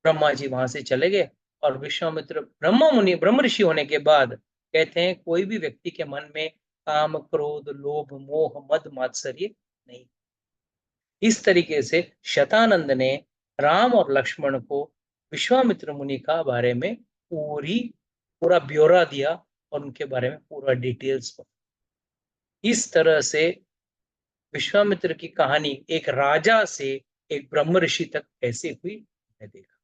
ब्रह्मा जी वहां से चले गए, और विश्वामित्र ब्रह्म ऋषि होने के बाद कहते हैं कोई भी व्यक्ति के मन में काम, क्रोध, लोभ, मोह, मद, मात्सर्य नहीं। इस तरीके से शतानंद ने राम और लक्ष्मण को विश्वामित्र मुनि का बारे में पूरा ब्यौरा दिया और उनके बारे में पूरा डिटेल्स। इस तरह से विश्वामित्र की कहानी एक राजा से एक ब्रह्म ऋषि तक कैसे हुई है देखा।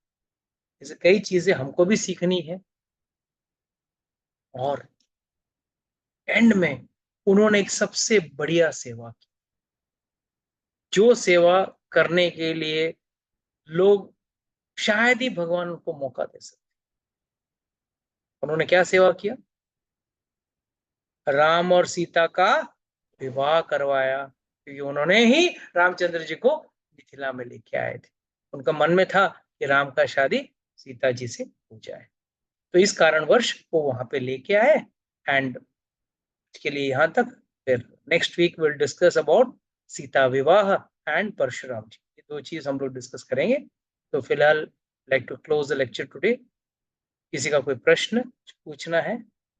ऐसे कई चीजें हमको भी सीखनी है। और एंड में उन्होंने एक सबसे बढ़िया सेवा की, जो सेवा करने के लिए लोग शायद ही भगवान उनको मौका दे सकते। उन्होंने क्या सेवा किया? राम और सीता का विवाह करवाया, क्योंकि उन्होंने ही रामचंद्र जी को मिथिला में लेके आए थे। उनका मन में था कि राम का शादी सीता जी से हो जाए, तो इस कारणवश वो वहां पे लेके आए। एंड के लिए यहाँ तक। फिर next week will discuss about Sita Vivah and Parshuram जी, ये दो चीज हम लोग डिस्कस करेंगे। तो फिलहाल like to close the lecture today. किसी का कोई प्रश्न पूछना है?